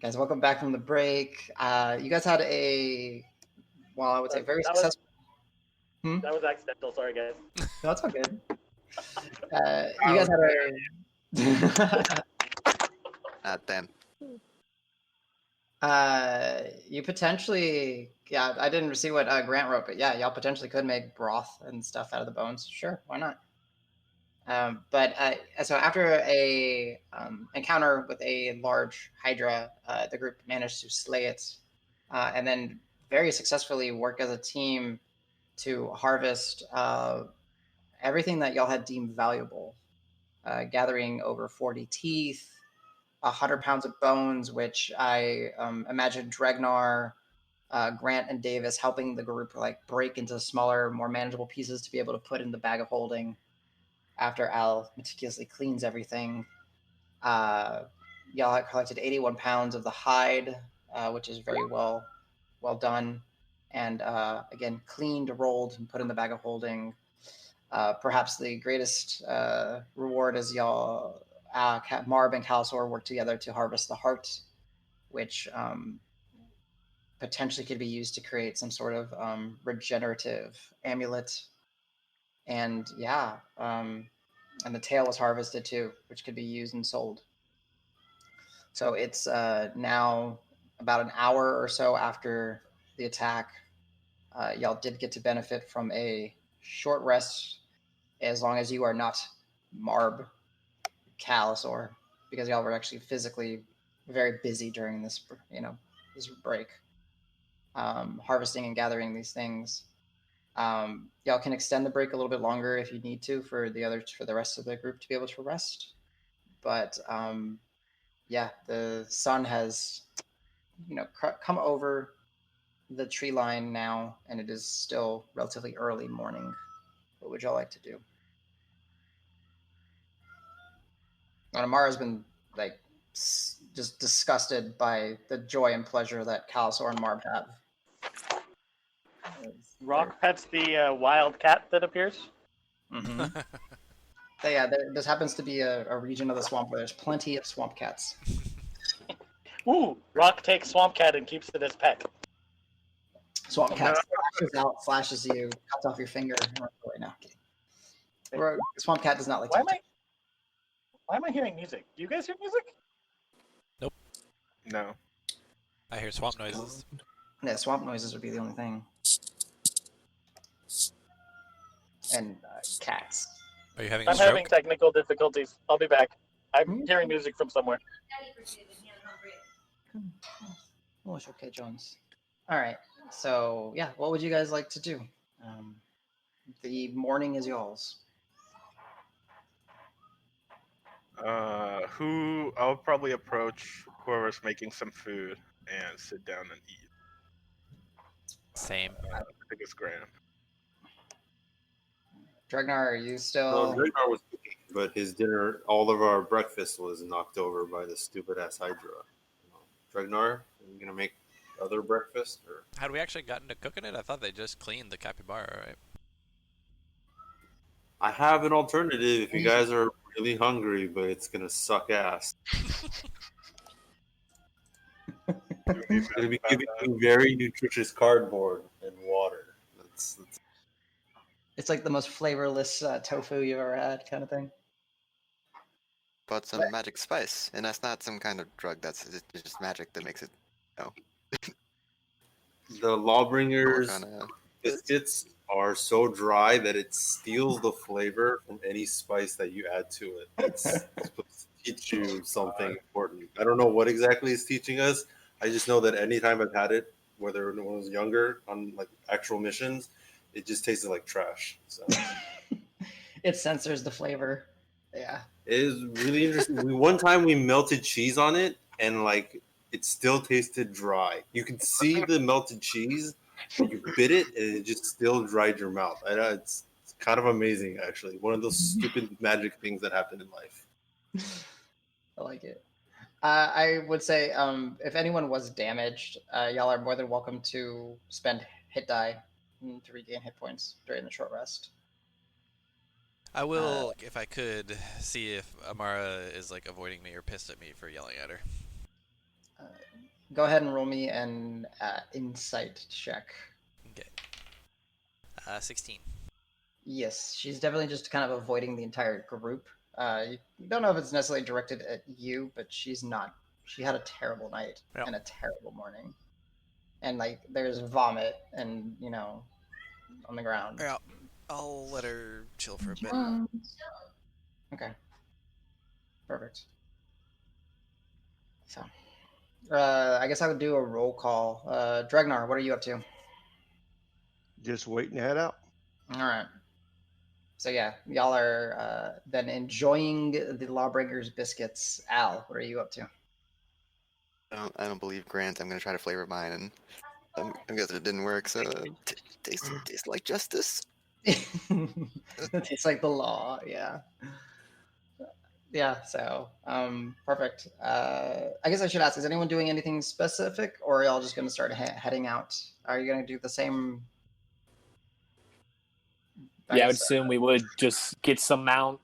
Guys, welcome back from the break. You guys had I would say very successful. That was accidental. Sorry, guys. No, that's all good. You guys had Damn. you potentially, I didn't see what Grant wrote, but yeah, y'all potentially could make broth and stuff out of the bones. Sure, why not? So after a encounter with a large hydra, the group managed to slay it, and then very successfully work as a team to harvest everything that y'all had deemed valuable, gathering over 40 teeth, 100 pounds of bones, which I imagine Dregnar, Grant, and Davis helping the group break into smaller, more manageable pieces to be able to put in the bag of holding. After Al meticulously cleans everything, y'all had collected 81 pounds of the hide, which is very well done, and again cleaned, rolled, and put in the bag of holding. Perhaps the greatest reward is y'all, Marb and Calisor work together to harvest the heart, which potentially could be used to create some sort of regenerative amulet. And and the tail was harvested too, which could be used and sold. So it's now about an hour or so after the attack. Y'all did get to benefit from a short rest, as long as you are not Marb, Calisor, because y'all were actually physically very busy during this break, harvesting and gathering these things. Y'all can extend the break a little bit longer if you need to for the rest of the group to be able to rest. But the sun has come over the tree line now, and it is still relatively early morning. What would y'all like to do? And Amara's been just disgusted by the joy and pleasure that Calisor and Marb have. Roque pets the wild cat that appears. Mm-hmm. This happens to be a region of the swamp where there's plenty of swamp cats. Ooh, Roque takes swamp cat and keeps it as pet. Swamp cat slashes out, slashes you, cuts off your finger. Right now, swamp cat does not like. Why am I hearing music? Do you guys hear music? Nope. No. I hear swamp noises. Yeah, swamp noises would be the only thing. And cats. Are you having I'm a stroke? having technical difficulties. I'll be back. I'm hearing music from somewhere. Oh, it's okay, Jones. All right. So, what would you guys like to do? The morning is yours. I'll probably approach whoever's making some food and sit down and eat. Same. I think it's Graham. Dregnar, are you still? No, Dregnar was cooking, but his dinner, all of our breakfast was knocked over by the stupid ass Hydra. Dregnar, are you gonna make other breakfast? Or Had we actually gotten to cooking it? I thought they just cleaned the capybara, right? I have an alternative if you guys are really hungry, but it's gonna suck ass. It's gonna be giving you very nutritious cardboard and water. It's like the most flavorless tofu you've ever had, kind of thing. But some magic spice, and that's not some kind of drug. That's just magic that makes it. The Lawbringers biscuits are so dry that it steals the flavor from any spice that you add to it. It's supposed to teach you something important. I don't know what exactly it's teaching us. I just know that anytime I've had it, whether when I was younger on actual missions, it just tasted like trash. So it censors the flavor. Yeah. It is really interesting. One time we melted cheese on it, and it still tasted dry. You could see the melted cheese, but you bit it, and it just still dried your mouth. I know it's kind of amazing, actually. One of those stupid magic things that happen in life. I like it. I would say if anyone was damaged, y'all are more than welcome to spend hit die to regain hit points during the short rest. I will, if I could, see if Amara is avoiding me or pissed at me for yelling at her. go ahead and roll me an insight check. Okay. 16. Yes, she's definitely just kind of avoiding the entire group. You don't know if it's necessarily directed at you, but she's not. She had a terrible night Yeah. and a terrible morning, and like there's vomit and on the ground. Yeah. I'll let her chill for a bit. Okay. Perfect. So, I guess I would do a roll call. Dregnar, what are you up to? Just waiting to head out. All right. So yeah, y'all are then enjoying the Lawbreaker's biscuits. Al, what are you up to? I don't believe Grant. I'm gonna try to flavor mine, and I guess it didn't work. So tastes like justice. It tastes like the law. Yeah. Yeah. So, perfect. I guess I should ask: is anyone doing anything specific, or are y'all just going to start heading out? Are you going to do the same? Yeah, I would assume we would just get some mount.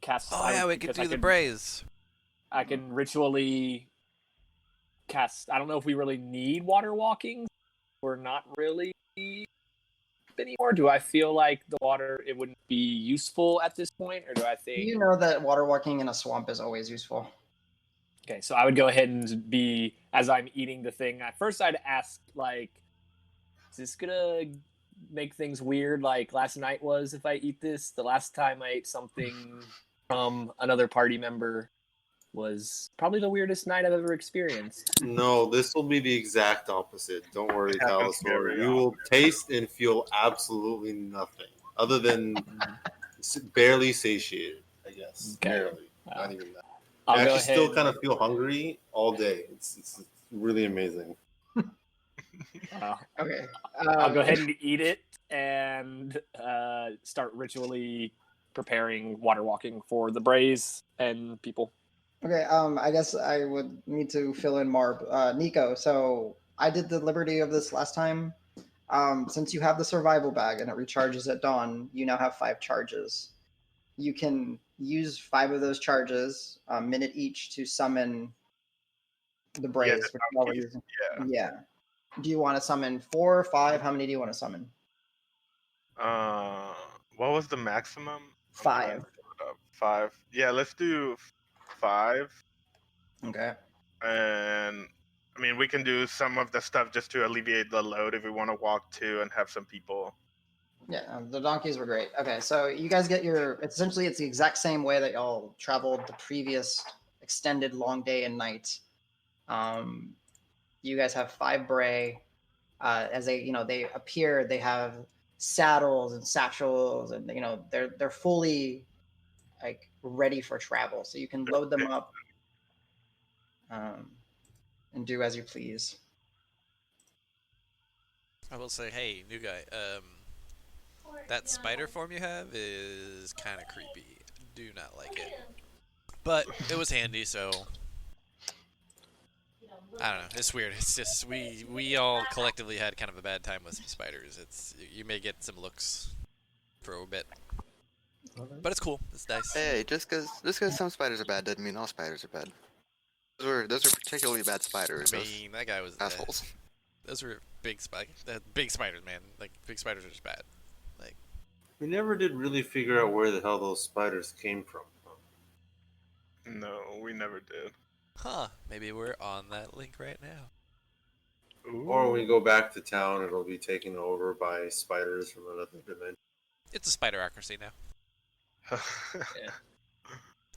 Cast. Oh yeah, we could do the braze. I can ritually cast. I don't know if we really need water walking. We're not really anymore. Do I feel like the water it wouldn't be useful at this point, or do I think You know that water walking in a swamp is always useful. Okay, so I would go ahead and be as I'm eating the thing. At first, I'd ask like, "Is this gonna make things weird like last night was if I eat this? The last time I ate something from another party member was probably the weirdest night I've ever experienced." No, this will be the exact opposite. Don't worry, It happens Calisor. very You will taste and feel absolutely nothing other than barely satiated, I guess. Okay. Barely. Wow. Not even that. I'll I go actually ahead. still kind of feel hungry all day. It's really amazing. Okay. I'll go ahead and eat it and start ritually preparing water walking for the braze and people. Okay. I guess I would need to fill in Marb. Nico. So I did the liberty of this last time. Since you have the survival bag and it recharges at dawn, you now have 5 charges. You can use 5 of those charges, a minute each, to summon the braze. the which is what we're donkeys, using. Yeah. Do you want to summon 4 or 5? How many do you want to summon? What was the maximum? 5. 5. Yeah, let's do 5. Okay. And I mean, we can do some of the stuff just to alleviate the load if we want to walk to and have some people. Yeah, the donkeys were great. Okay, so you guys get it's the exact same way that y'all traveled the previous extended long day and night. You guys have 5 bray. As they appear, they have saddles and satchels, and they're fully like ready for travel. So you can load them up, and do as you please. I will say, hey, new guy. That spider form you have is kind of creepy. Do not like it. But it was handy, so I don't know. It's weird. It's just we all collectively had kind of a bad time with some spiders. You may get some looks for a bit, but it's cool. It's nice. Hey, just because some spiders are bad doesn't mean all spiders are bad. Those are particularly bad spiders. I mean, that guy was assholes. Those were big big spiders, man. Like big spiders are just bad. Like We never did really figure out where the hell those spiders came from. No, we never did. huh? Maybe we're on that link right now. Ooh. Or when we go back to town, it'll be taken over by spiders from another dimension. It's a spiderocracy now.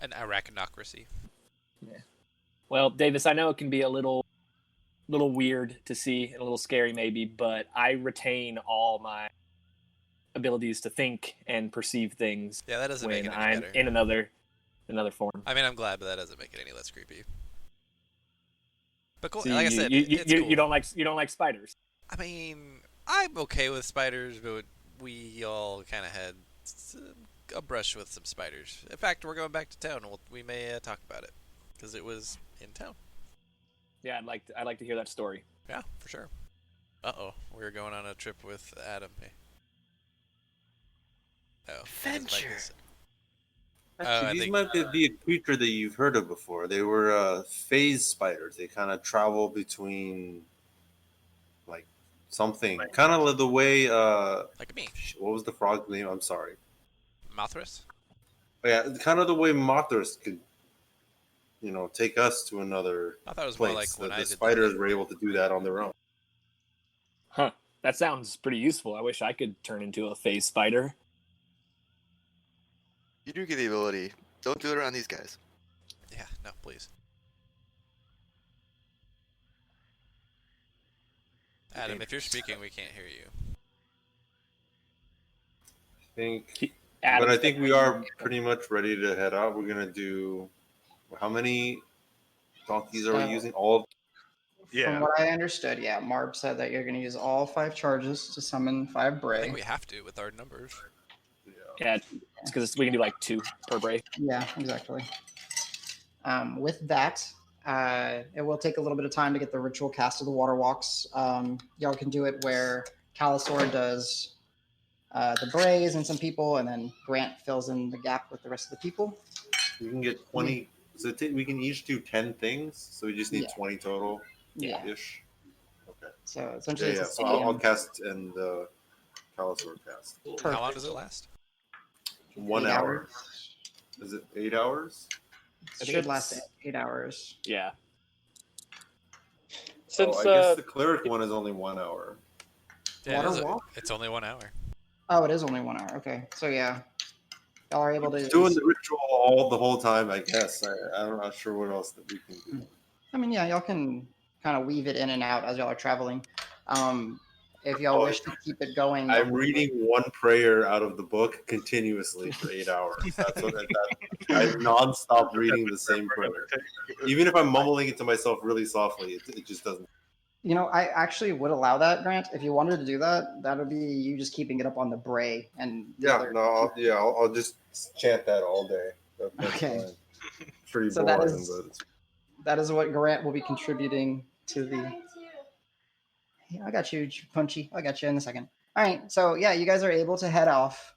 An arachnocracy. Yeah. Well, Davis, I know it can be a little weird to see and a little scary maybe, but I retain all my abilities to think and perceive things. Yeah, that doesn't when make it any I'm better. in another form. I mean, I'm glad, but that doesn't make it any less creepy. But cool. So like I said, it's you cool. you don't like spiders. I mean, I'm okay with spiders, but we all kind of had a brush with some spiders. In fact, we're going back to town. We may talk about it because it was in town. Yeah, I'd like to hear that story. Yeah, for sure. Uh-oh, we're going on a trip with Adam. Oh, Adventure. Actually, I these think might be a creature that you've heard of before. They were phase spiders. They kind of travel between like something, kind of the way. like me, What was the frog's name? I'm sorry. Mothras. Oh, yeah, kind of the way Mothras could, take us to another I thought it was more place. like when I The did the spiders thing. were able to do that on their own. Huh. That sounds pretty useful. I wish I could turn into a phase spider. You do get the ability. Don't do it around these guys. Yeah, no, please. Adam, if you're speaking, we can't hear you. I think, Adam's but I think we definitely- are pretty much ready to head out. We're gonna do. How many donkeys are we So- using? All of Yeah. From what I understood, yeah, Marb said that you're going to use all 5 charges to summon 5 I Bray. think we have to with our numbers. Yeah, it's because we can do like 2 per break. Yeah, exactly. With that, it will take a little bit of time to get the ritual cast of the water walks. Y'all can do it where Calisor does the Brays and some people, and then Grant fills in the gap with the rest of the people. We can get 20. So we can each do 10 things. So we just need Yeah. 20 total Yeah. ish. Okay. So essentially, Yeah. it's a So I'll stadium. cast and Calisor cast. How long does it last? 1 8 hour. hours. Is it 8 hours? It should last 8 hours. Yeah. Since I guess the cleric one is only 1 hour. Yeah, Water walk? it's only 1 hour. Oh, it is only 1 hour. Okay, so yeah, y'all are able to Doing the ritual the whole time, I guess. I'm not sure what else that we can do. I mean, yeah, y'all can kind of weave it in and out as y'all are traveling. If y'all wish to keep it going, I'm reading one prayer out of the book continuously for 8 hours. That's what I'm nonstop reading the same prayer. Even if I'm mumbling it to myself really softly, it just doesn't. You know, I actually would allow that, Grant. If you wanted to do that, that would be you just keeping it up on the Bray and the Yeah, other- no, I'll just chant that all day. That's Okay. fine. Pretty So boring, that is- but it's that is what Grant will be contributing to the. Yeah, I got you, Punchy. I got you in a second. All right, so yeah, you guys are able to head off.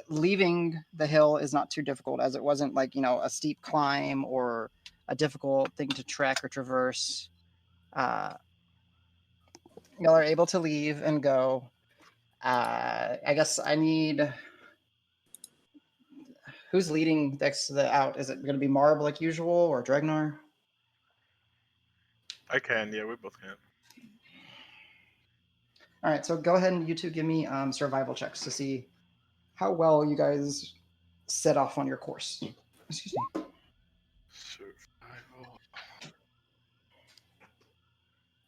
Leaving the hill is not too difficult, as it wasn't like a steep climb or a difficult thing to trek or traverse. Y'all are able to leave and go. I guess I need. Who's leading next to the out? Is it going to be Marb like usual or Dregnar? I can. Yeah, we both can. All right, so go ahead and you two give me survival checks to see how well you guys set off on your course. Excuse me. Survival.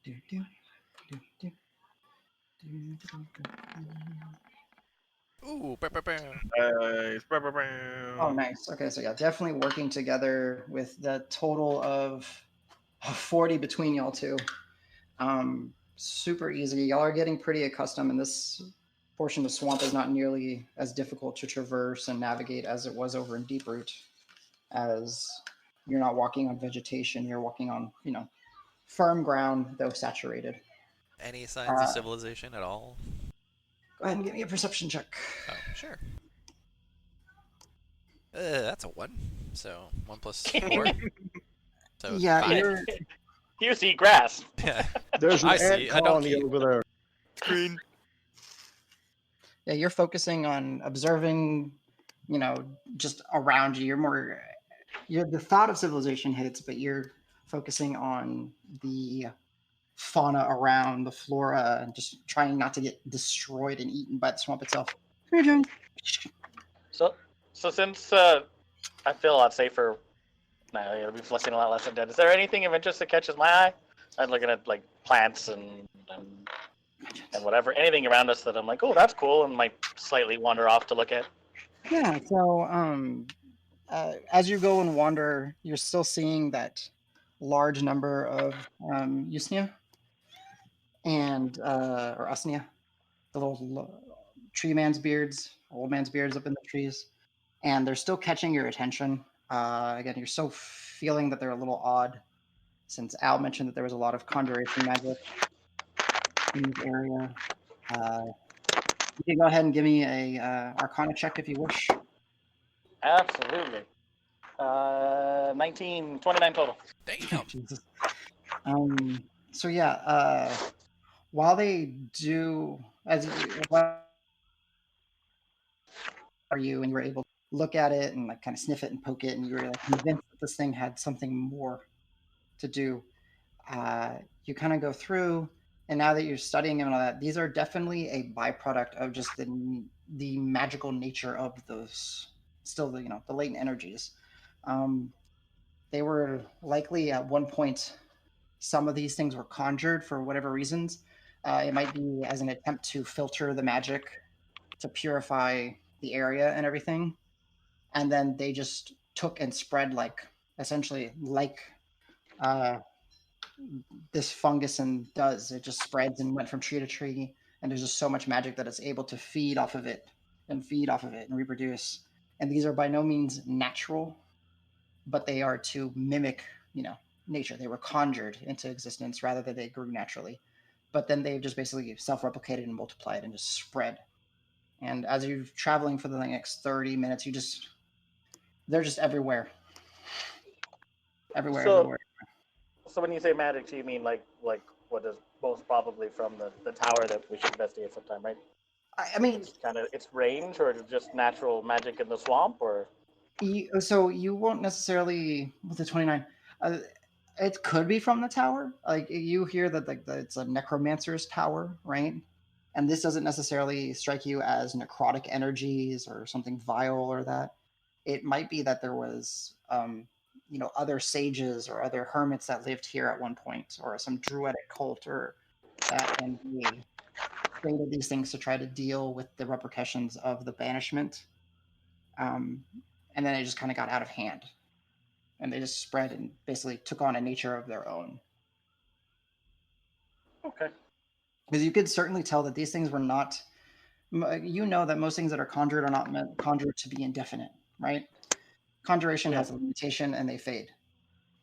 Do, do, do, do. Do, do, do, do. Ooh, bah, bah, bah. Oh, nice. Okay, so yeah, definitely working together with the total of 40 between y'all two. Super easy. Y'all are getting pretty accustomed, and this portion of the swamp is not nearly as difficult to traverse and navigate as it was over in Deeproot, as you're not walking on vegetation, you're walking on, firm ground, though saturated. Any signs of civilization at all? Go ahead and give me a perception check. Oh, sure. That's a 1. So 1 plus 4. So Yeah, 5. you're you see grass. Yeah. There's an I ant see, a colony donkey. over there. Green. Yeah, you're focusing on observing, just around you. The thought of civilization hits, but you're focusing on the fauna around, the flora, and just trying not to get destroyed and eaten by the swamp itself. What are you doing? So since I feel a lot safer now, I'll be flushing a lot less than dead. Is there anything of interest that catches my eye? I'm looking at like plants and whatever, anything around us that I'm like, oh, that's cool, and might slightly wander off to look at. Yeah, so as you go and wander, you're still seeing that large number of Usnia and or Usnia, the little tree man's beards, old man's beards up in the trees, and they're still catching your attention. Again, you're still feeling that they're a little odd, since Al mentioned that there was a lot of conjuration magic in this area. You can go ahead and give me a Arcana check if you wish. Absolutely. 29 total. Damn. Jesus. So yeah, while they do, are you and you were able to look at it and like kind of sniff it and poke it, and you were like convinced that this thing had something more to do. You kind of go through, and now that you're studying and all that, these are definitely a byproduct of just the magical nature of those, still the the latent energies. They were likely at one point, some of these things were conjured for whatever reasons. It might be as an attempt to filter the magic, to purify the area and everything, and then they just took and spread like essentially like uh, this fungus and does. It just spreads and went from tree to tree, and there's just so much magic that it's able to feed off of it and feed off of it and reproduce. And these are by no means natural, but they are to mimic, nature. They were conjured into existence rather than they grew naturally. But then they've just basically self-replicated and multiplied and just spread. And as you're traveling for the next 30 minutes, they're just everywhere. Everywhere. So when you say magic, do you mean like what is most probably from the tower that we should investigate sometime, right? I mean, it's kind of its range, or just natural magic in the swamp, or so you won't necessarily with the 29. It could be from the tower. Like you hear that it's a necromancer's tower, right? And this doesn't necessarily strike you as necrotic energies or something vile or that. It might be that there was, other sages or other hermits that lived here at one point, or some druidic cult, or that, and they created these things to try to deal with the repercussions of the banishment. And then it just kind of got out of hand, and they just spread and basically took on a nature of their own. okay. Because you could certainly tell that these things were not. That most things that are conjured are not meant conjured to be indefinite, right? Conjuration has a limitation, and they fade.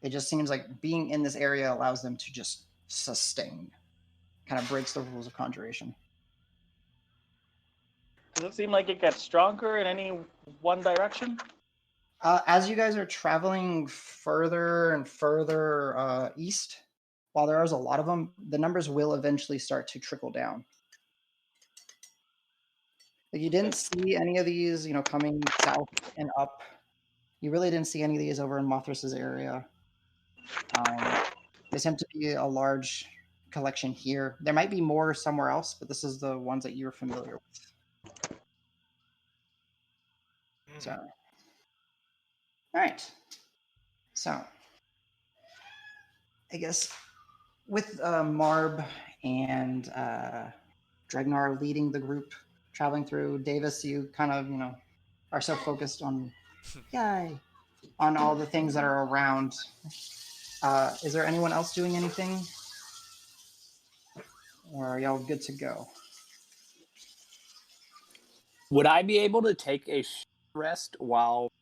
It just seems like being in this area allows them to just sustain. Kind of breaks the rules of conjuration. Does it seem like it gets stronger in any one direction? As you guys are traveling further and further east, while there is a lot of them, the numbers will eventually start to trickle down. Like you didn't see any of these, coming south and up. You really didn't see any of these over in Mothras's area. There seem to be a large collection here. There might be more somewhere else, but this is the ones that you're familiar with. So, all right. So, I guess with Marb and Dregnar leading the group traveling through, Davis, you kind of, are so focused on, on all the things that are around. Is there anyone else doing anything? Or are y'all good to go? Would I be able to take a rest while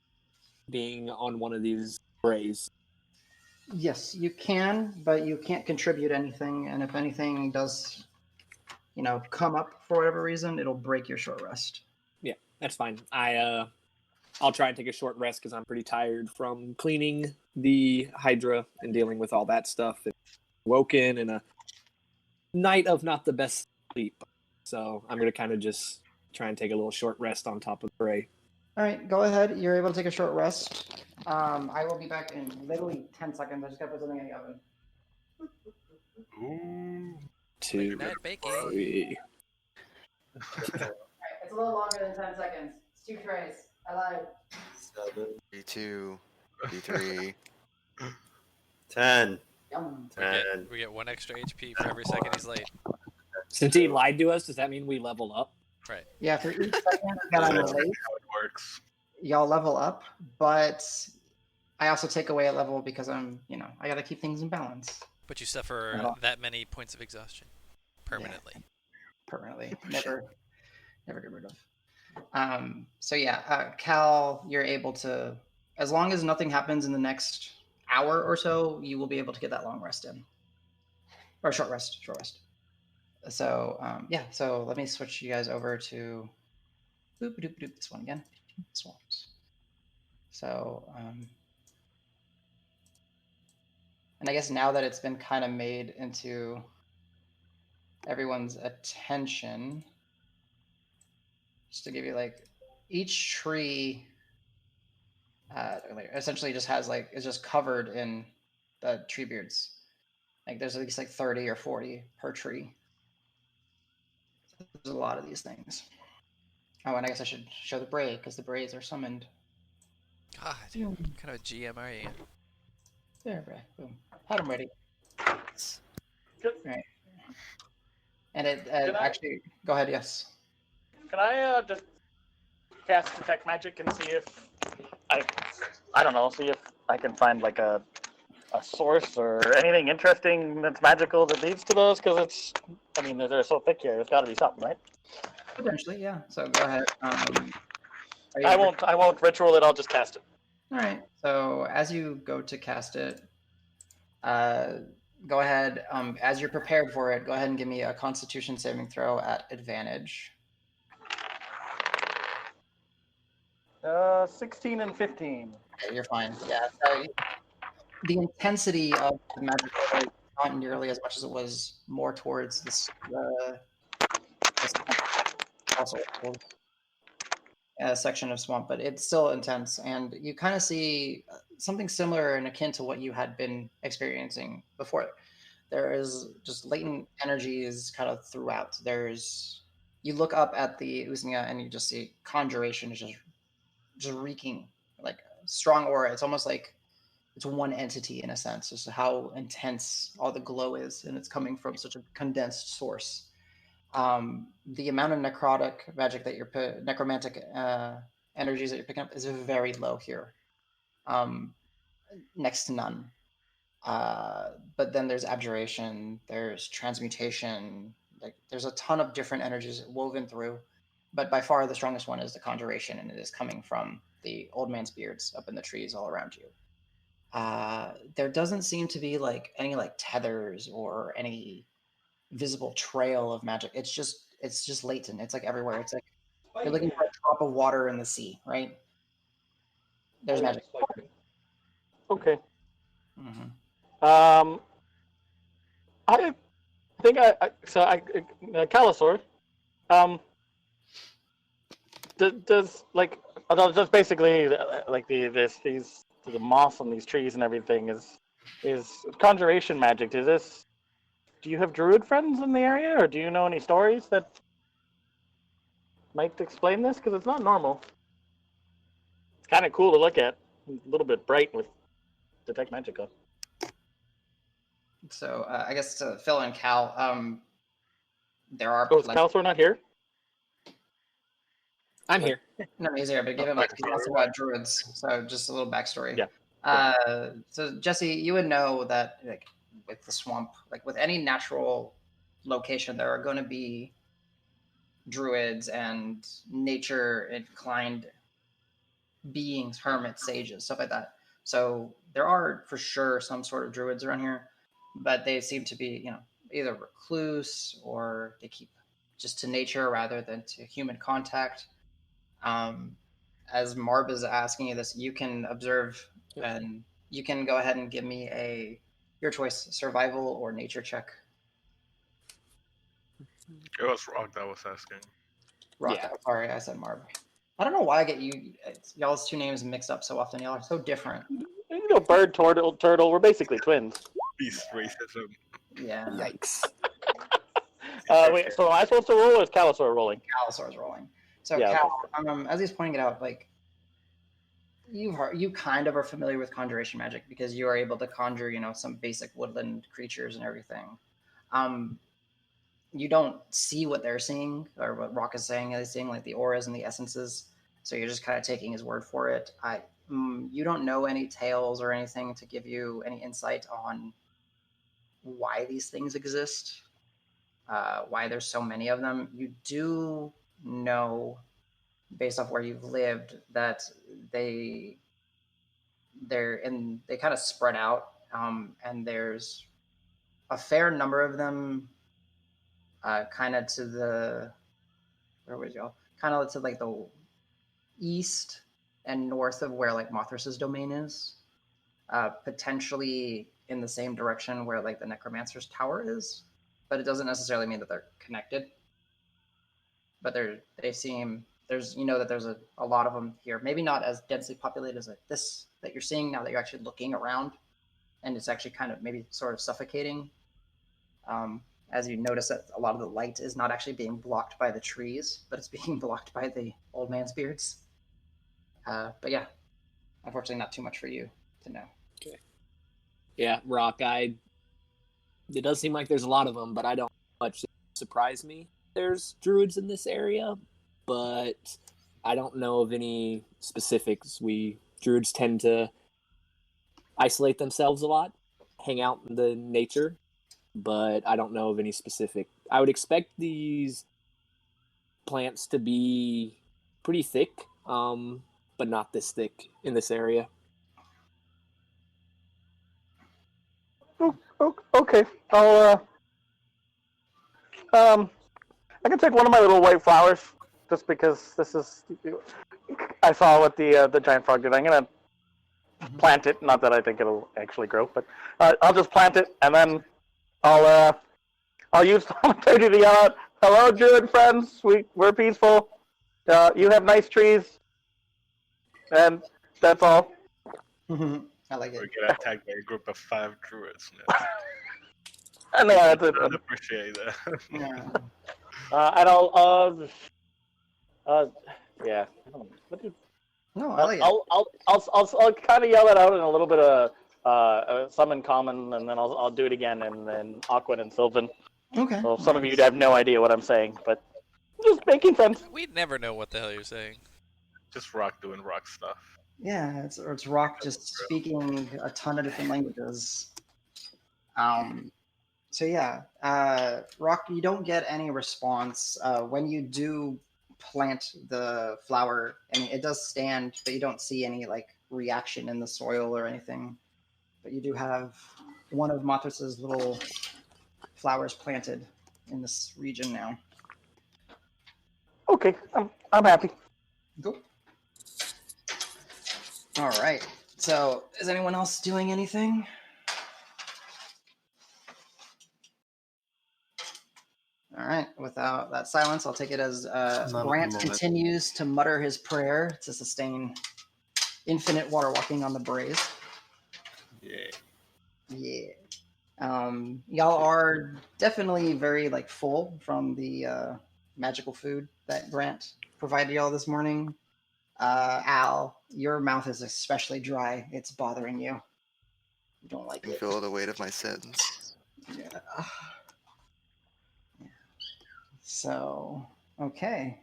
being on one of these sprays? Yes, you can, but you can't contribute anything. And if anything does, come up for whatever reason, it'll break your short rest. Yeah, that's fine. I'll try and take a short rest because I'm pretty tired from cleaning the Hydra and dealing with all that stuff. And woken in a night of not the best sleep. So I'm going to kind of just try and take a little short rest on top of the spray. All right, go ahead. You're able to take a short rest. I will be back in literally 10 seconds. I just got to put something in the oven. Ooh. 2, 3. It's a little longer than 10 seconds. It's 2 trays. I lied. 7, 2, 3. 10. Yum. 10. We get 1 extra HP for every second he's late. Since he lied to us, does that mean we level up? Right. Yeah, for each second that I'm That's late, how it works. y'all level up, but I also take away a level because I'm, I got to keep things in balance. But you suffer that many points of exhaustion permanently. Yeah. Permanently. Never get rid of. So yeah, Cal, you're able to, as long as nothing happens in the next hour or so, you will be able to get that long rest in. Or short rest. So so let me switch you guys over to this one again. Swamps. So, and I guess now that it's been kind of made into everyone's attention, just to give you like each tree essentially just has like is just covered in the tree beards. Like there's at least like 30 or 40 per tree. There's a lot of these things. Oh, and I guess I should show the braid because the braids are summoned. God, what kind of a GM are you? There, Bray. Boom. Had them ready. Good. Right. And it Can I- actually, go ahead. Yes. Can I just cast detect magic and see if I don't know, see if I can find like a source or anything interesting that's magical that leads to those? Because it's, I mean, they're so thick here. There's got to be something, right? Potentially, yeah. So go ahead. I won't ritual it. I'll just cast it. All right. So as you go to cast it, go ahead. As you're prepared for it, go ahead and give me a Constitution saving throw at advantage. 16 and 15. Okay, you're fine. Yeah. So the intensity of the magic is not nearly as much as it was more towards this also section of swamp, but it's still intense, and you kind of see something similar and akin to what you had been experiencing before. There is just latent energies kind of throughout. You look up at the Usnia and you just see conjuration is just reeking like strong aura. It's almost like it's one entity in a sense, just how intense all the glow is, and it's coming from such a condensed source. The amount of necrotic magic that necromantic energies that you're picking up is very low here, next to none. But then there's abjuration, there's transmutation, like there's a ton of different energies woven through, but by far the strongest one is the conjuration, and it is coming from the old man's beards up in the trees all around you. There doesn't seem to be like any like tethers or any visible trail of magic. It's just latent. It's like everywhere. It's like you're looking for a drop of water in the sea, right? There's magic. Okay. Mm-hmm. I think Calisor, does like just basically like the moss on these trees and everything is conjuration magic. Do you have druid friends in the area, or do you know any stories that might explain this? Because it's not normal. It's kind of cool to look at. A little bit bright with detect magic on. So I guess to Phil and Cal, there are. Oh, is Calisor not here? I'm here. No, he's here, but give him like he asked about druids. So just a little backstory. Yeah. So Jesse, you would know that like with the swamp, like with any natural location, there are going to be druids and nature inclined beings, hermits, sages, stuff like that. So there are for sure some sort of druids around here, but they seem to be, either recluse or they keep just to nature rather than to human contact. As Marb is asking you this, you can observe and you can go ahead and give me your choice, survival or nature check. It was Roque that was asking. Roque, Yeah. sorry, I said Marb. I don't know why I get y'all's two names mixed up so often. Y'all are so different. Bird, turtle. We're basically twins. Beast racism. Yeah. Yikes. Wait, so am I supposed to roll, or is Calisor rolling? Calisor's rolling. So Yeah, Cal, as he's pointing it out, like you kind of are familiar with conjuration magic because you are able to conjure, some basic woodland creatures and everything. You don't see what they're seeing or what Roque is saying. He's seeing like the auras and the essences. So you're just kind of taking his word for it. You don't know any tales or anything to give you any insight on why these things exist, why there's so many of them. You do know, based off where you've lived, that they kind of spread out, and there's a fair number of them, kind of to the where would you go? Kind of to like the east and north of where like Mothrus's domain is, potentially in the same direction where like the Necromancer's tower is, but it doesn't necessarily mean that they're connected. But they seem there's that there's a lot of them here. Maybe not as densely populated as like this that you're seeing now that you're actually looking around, and it's actually kind of maybe sort of suffocating. As you notice that a lot of the light is not actually being blocked by the trees, but it's being blocked by the old man's beards. But yeah, unfortunately, not too much for you to know. Okay. Yeah, Roque, it does seem like there's a lot of them, but I don't much surprise me. There's druids in this area, but I don't know of any specifics. Druids tend to isolate themselves a lot, hang out in the nature, but I don't know of any specific. I would expect these plants to be pretty thick, but not this thick in this area. Okay. I can take one of my little white flowers, just because this is. I saw what the giant frog did. I'm gonna plant it. Not that I think it'll actually grow, but I'll just plant it, and then I'll use the opportunity to yell out, "Hello, Druid friends. We're peaceful. You have nice trees," and that's all. I like it. We're getting attacked by a group of 5 druids now. I know that's it. I'd appreciate that. Yeah. And I'll yeah. What did No, I like it. I'll kind of yell it out in a little bit of some in common, and then I'll do it again, and then Aquan and Sylvan. Okay. Well, some of you have no idea what I'm saying, but just making sense. We'd never know what the hell you're saying. Just Roque doing Roque stuff. Yeah, it's Roque just speaking a ton of different languages. So yeah, Roque, you don't get any response when you do plant the flower. I mean, it does stand, but you don't see any like reaction in the soil or anything. But you do have one of Mothrus's little flowers planted in this region now. Okay, I'm happy. Cool. All right. So, is anyone else doing anything? All right. Without that silence, I'll take it as Grant continues to mutter his prayer to sustain infinite water walking on the braze. Yeah. Y'all are definitely very like full from the magical food that Grant provided y'all this morning. Al, your mouth is especially dry. It's bothering you. You don't like I can it. feel the weight of my sins. Yeah. So, okay.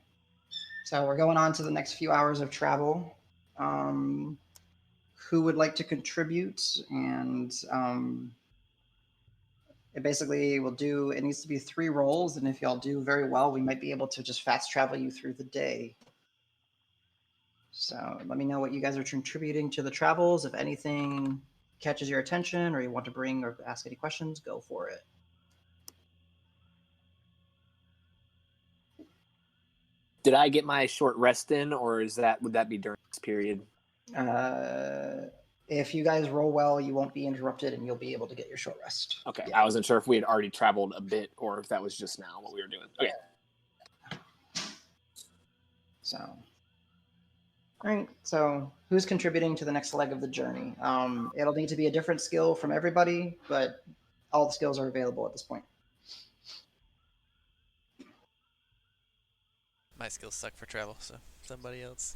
So we're going on to the next few hours of travel. Who would like to contribute? And it basically will do, it needs to be 3 rolls. And if y'all do very well, we might be able to just fast travel you through the day. So let me know what you guys are contributing to the travels. If anything catches your attention or you want to bring or ask any questions, go for it. Did I get my short rest in, or would that be during this period? If you guys roll well, you won't be interrupted and you'll be able to get your short rest. Okay, Yeah. I wasn't sure if we had already traveled a bit or if that was just now what we were doing. Okay. Yeah. So, all right. So, who's contributing to the next leg of the journey? It'll need to be a different skill from everybody, but all the skills are available at this point. My skills suck for travel, so somebody else.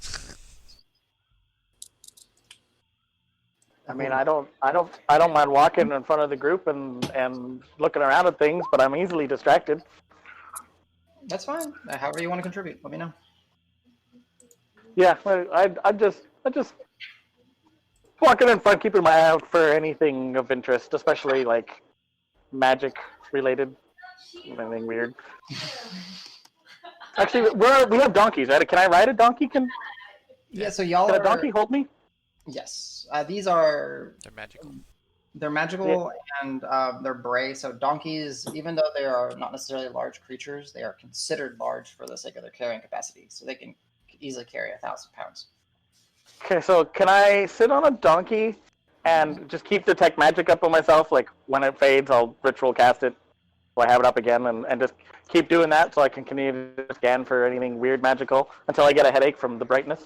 I mean, I don't mind walking in front of the group and looking around at things, but I'm easily distracted. That's fine. However you want to contribute, let me know. Yeah, I just walking in front, keeping my eye out for anything of interest, especially like magic related, anything weird. Actually, we have donkeys, right? Can I ride a donkey? Yeah. So y'all can a donkey hold me? Yes. These are. They're magical. They're magical and they're bray. So donkeys, even though they are not necessarily large creatures, they are considered large for the sake of their carrying capacity. So they can easily carry 1,000 pounds. Okay, so can I sit on a donkey and just keep detect magic up on myself? Like when it fades, I'll ritual cast it. So I have it up again, and just keep doing that so I can continue to scan for anything weird magical until I get a headache from the brightness.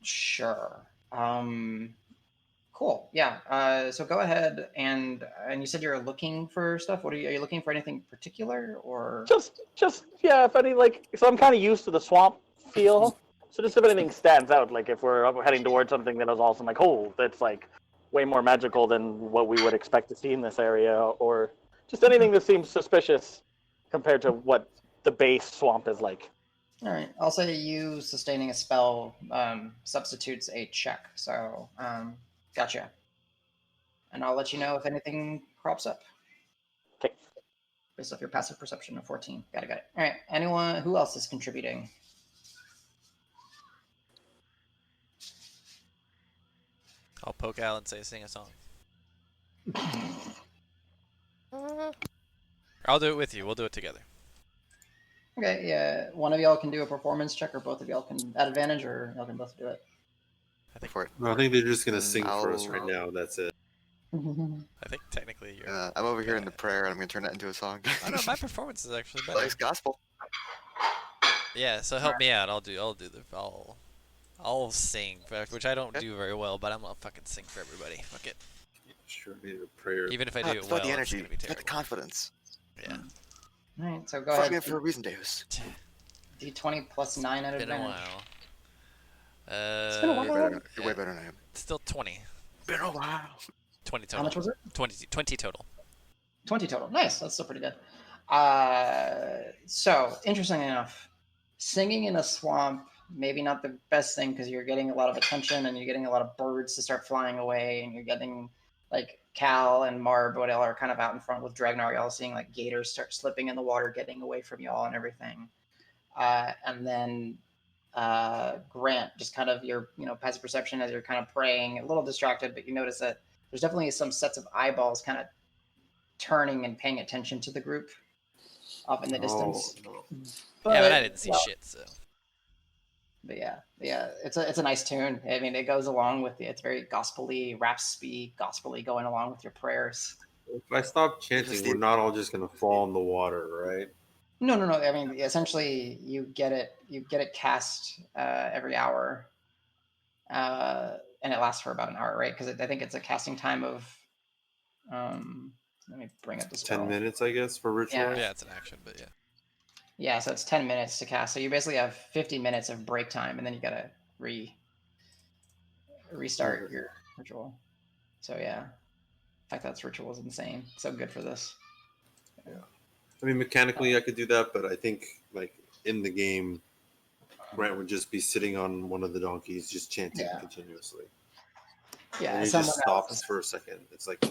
Sure. Cool. Yeah. So go ahead and you said you're looking for stuff. What are you looking for anything particular or? Just yeah. If any so I'm kind of used to the swamp feel. So just if anything stands out, like if we're heading towards something that is also like, oh, that's like way more magical than what we would expect to see in this area, or just anything that seems suspicious compared to what the base swamp is like. All right. I'll say you sustaining a spell substitutes a check. So gotcha. And I'll let you know if anything crops up. Okay. Based off your passive perception of 14. Got it. All right. Anyone? Who else is contributing? I'll poke Al and say, sing a song. I'll do it with you. We'll do it together. Okay, yeah. One of y'all can do a performance check, or both of y'all can at advantage, or y'all can both do it. I think For it. No, I think they're just gonna And sing for us I'll- right now. That's it. I think technically you're. I'm over here in the prayer, and I'm gonna turn that into a song. Oh no, my performance is actually better. Likes gospel. Yeah, so help me out. I'll sing, which I don't Okay. do very well, but I'm gonna fucking sing for everybody. Fuck it. Sure, need a prayer. Even if I do It's it about well, the it's energy, gonna be it's about terrible. the confidence. Yeah. All right, so go Fucking ahead. it for a reason, Davis. D20 plus 9 at Been a advantage. while. It's been a while. You're way better than I am. Still 20. Been a while. 20 total. How much was it? 20 total. 20 total. Nice. That's still pretty good. So, interestingly enough, singing in a swamp, maybe not the best thing because you're getting a lot of attention and you're getting a lot of birds to start flying away, and you're getting like Cal and Marb, what are kind of out in front with Dregnar. Y'all seeing like gators start slipping in the water, getting away from y'all and everything. And then Grant, just kind of your passive perception as you're kind of praying, a little distracted, but you notice that there's definitely some sets of eyeballs kind of turning and paying attention to the group off in the distance. No. Yeah, but I didn't see shit, so. But yeah, it's a nice tune. I mean, it goes along with it's very gospel-y, raspy, gospel-y, going along with your prayers. If I stop chanting, we're not all just gonna fall in the water, right? No. I mean, essentially, you get it cast every hour, and it lasts for about an hour, right? Because I think it's a casting time of. Let me bring up the spell. 10 minutes, I guess, for ritual. Yeah, it's an action, but yeah. Yeah, so it's 10 minutes to cast. So you basically have 50 minutes of break time, and then you gotta restart your ritual. So yeah, in fact, that's ritual is insane. So good for this. Yeah. I mean, mechanically, I could do that, but I think, like, in the game, Grant would just be sitting on one of the donkeys, just chanting continuously. Yeah, and he just stops for a second. It's like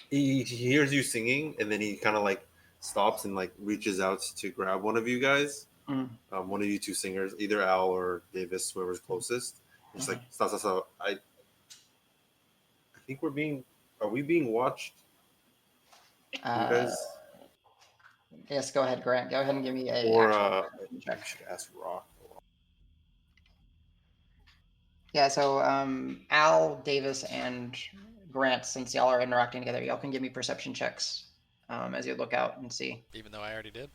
he hears you singing, and then he kind of like stops and like reaches out to grab one of you guys, one of you two singers, either Al or Davis, whoever's closest. It's like stop. I think are we being watched? You guys? Yes, go ahead, Grant. Go ahead and give me a. Or I should ask Roque. Yeah, so Al, Davis, and Grant, since y'all are interacting together, y'all can give me perception checks as you look out and see. Even though I already did?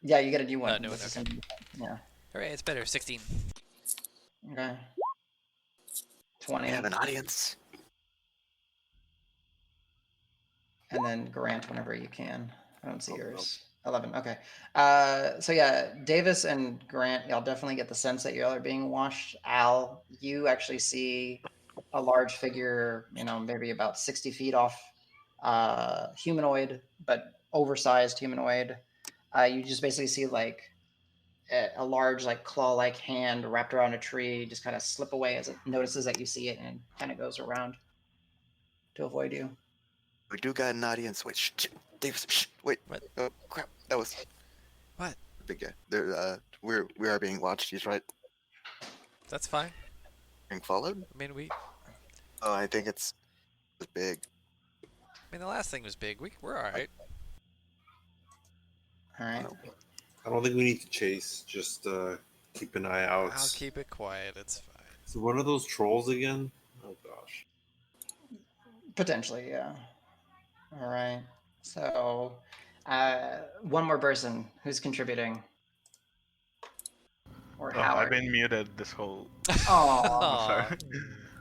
Yeah, you get a new one. New one, okay. Yeah. Alright, it's better. 16. Okay. 20. We have an audience. And then Grant, whenever you can. I don't see yours. 11. Okay. So yeah, Davis and Grant, y'all definitely get the sense that y'all are being watched. Al, you actually see a large figure, maybe about 60 feet off, humanoid, but oversized humanoid. You just basically see like a large, like claw-like hand wrapped around a tree, just kind of slip away as it notices that you see it and kind of goes around to avoid you. We do got an audience. Wait, Davis, wait. What? Oh, crap. That was... What? Big guy. We are being watched. He's right. That's fine. Being followed? I mean, Oh, I think it's big. I mean, the last thing was big. We're alright. All right. I don't think we need to chase. Just keep an eye out. I'll keep it quiet. It's fine. So one of those trolls again? Oh gosh. Potentially, yeah. All right. So, one more person who's contributing. Or Oh, Howard. I've been muted this whole. Oh, I'm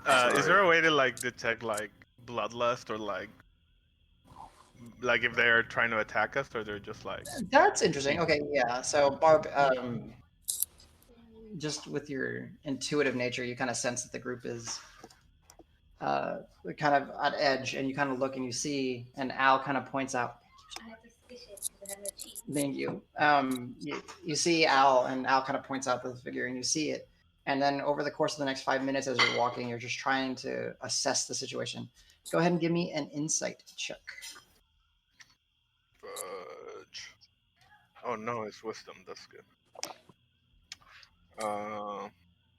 sorry. Is there a way to like detect like bloodlust or like if they're trying to attack us or they're just like? that's interesting. Okay, yeah. So Barb, just with your intuitive nature, you kind of sense that the group is kind of at edge, and you kind of look and you see, and Al kind of points out. Thank you. You see Al, and Al kind of points out the figure, and you see it. And then over the course of the next 5 minutes, as you're walking, you're just trying to assess the situation. Go ahead and give me an insight check. Fudge. Oh no, it's wisdom. That's good.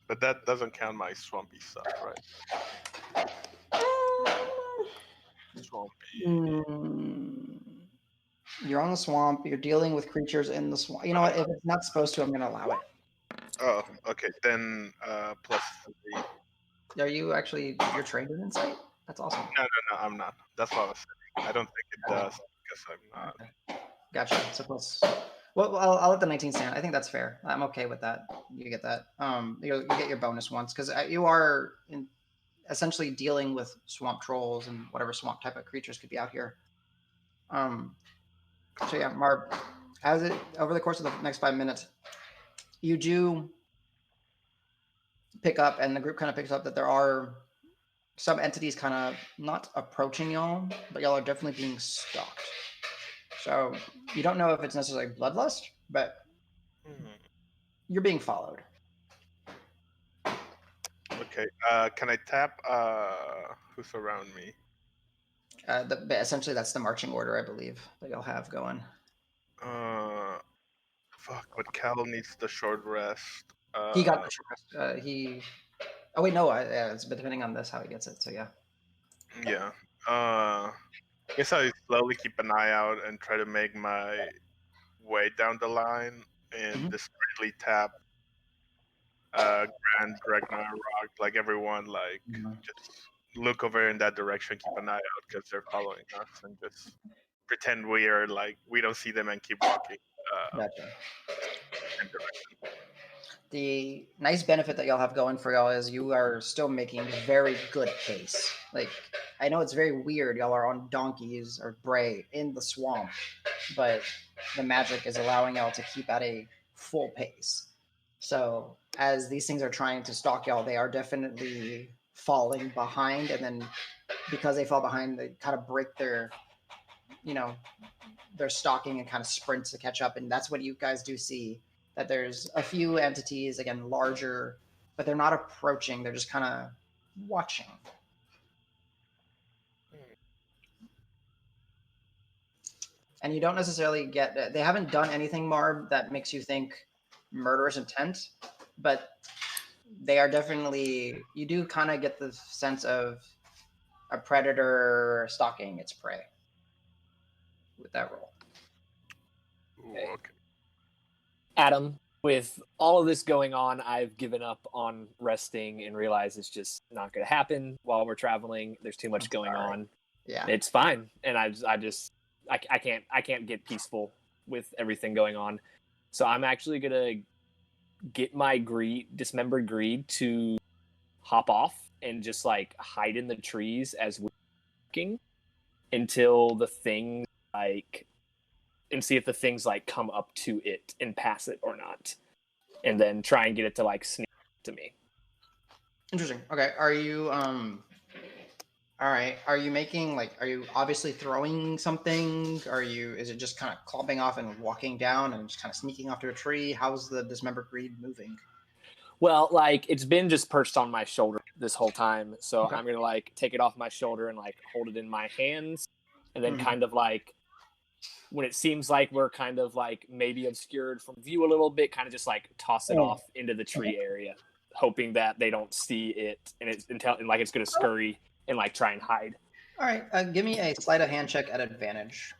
But that doesn't count my swampy stuff, right? Swampy. You're on the swamp. You're dealing with creatures in the swamp. You know what? If it's not supposed to, I'm going to allow it. Oh, okay. Then plus 3. Are you actually, you're trained in insight? That's awesome. No, I'm not. That's what I was saying. I don't think it does because I'm not. Okay. Gotcha. So plus, well, I'll let the 19 stand. I think that's fair. I'm okay with that. You get that. You get your bonus once because you are essentially dealing with swamp trolls and whatever swamp type of creatures could be out here. So yeah, Marb, as it over the course of the next 5 minutes, you do pick up, and the group kind of picks up that there are some entities kind of not approaching y'all, but y'all are definitely being stalked. So you don't know if it's necessarily bloodlust, but you're being followed. Okay. Can I tap who's around me? Essentially, that's the marching order, I believe, that y'all have going. Fuck, but Cal needs the short rest. He got the short rest. Oh wait, no. Yeah, it's depending on this how he gets it. So yeah. Yeah. I guess I slowly keep an eye out and try to make my way down the line and discreetly tap Grand, Dregnar, Roque, like everyone, like just look over in that direction, keep an eye out because they're following us, and just pretend we are like we don't see them and keep walking. Gotcha. The nice benefit that y'all have going for y'all is you are still making very good pace. Like, I know it's very weird. Y'all are on donkeys or bray in the swamp, but the magic is allowing y'all to keep at a full pace. So as these things are trying to stalk y'all, they are definitely falling behind. And then because they fall behind, they kind of break their stalking and kind of sprint to catch up. And that's what you guys do see. That there's a few entities, again, larger, but they're not approaching. They're just kind of watching. And you don't necessarily they haven't done anything, Marb, that makes you think murderous intent, but they are definitely, you do kind of get the sense of a predator stalking its prey with that roll. Okay. Adam, with all of this going on, I've given up on resting and realize it's just not going to happen while we're traveling. There's too much going on. Yeah, it's fine, and I can't get peaceful with everything going on. So I'm actually gonna get my dismembered greed to hop off and just like hide in the trees as we're walking until the thing and see if the things like come up to it and pass it or not, and then try and get it to like sneak to me. Interesting. Okay, are you all right, are you making are you obviously throwing something? Is it just kind of clomping off and walking down and just kind of sneaking off to a tree? How's the dismembered greed moving? Well, it's been just perched on my shoulder this whole time, so okay. I'm gonna take it off my shoulder and hold it in my hands, and then kind of when it seems like we're kind of maybe obscured from view a little bit, kind of just toss it off into the tree area, hoping that they don't see it and it's gonna scurry and try and hide. All right, give me a sleight of hand check at advantage.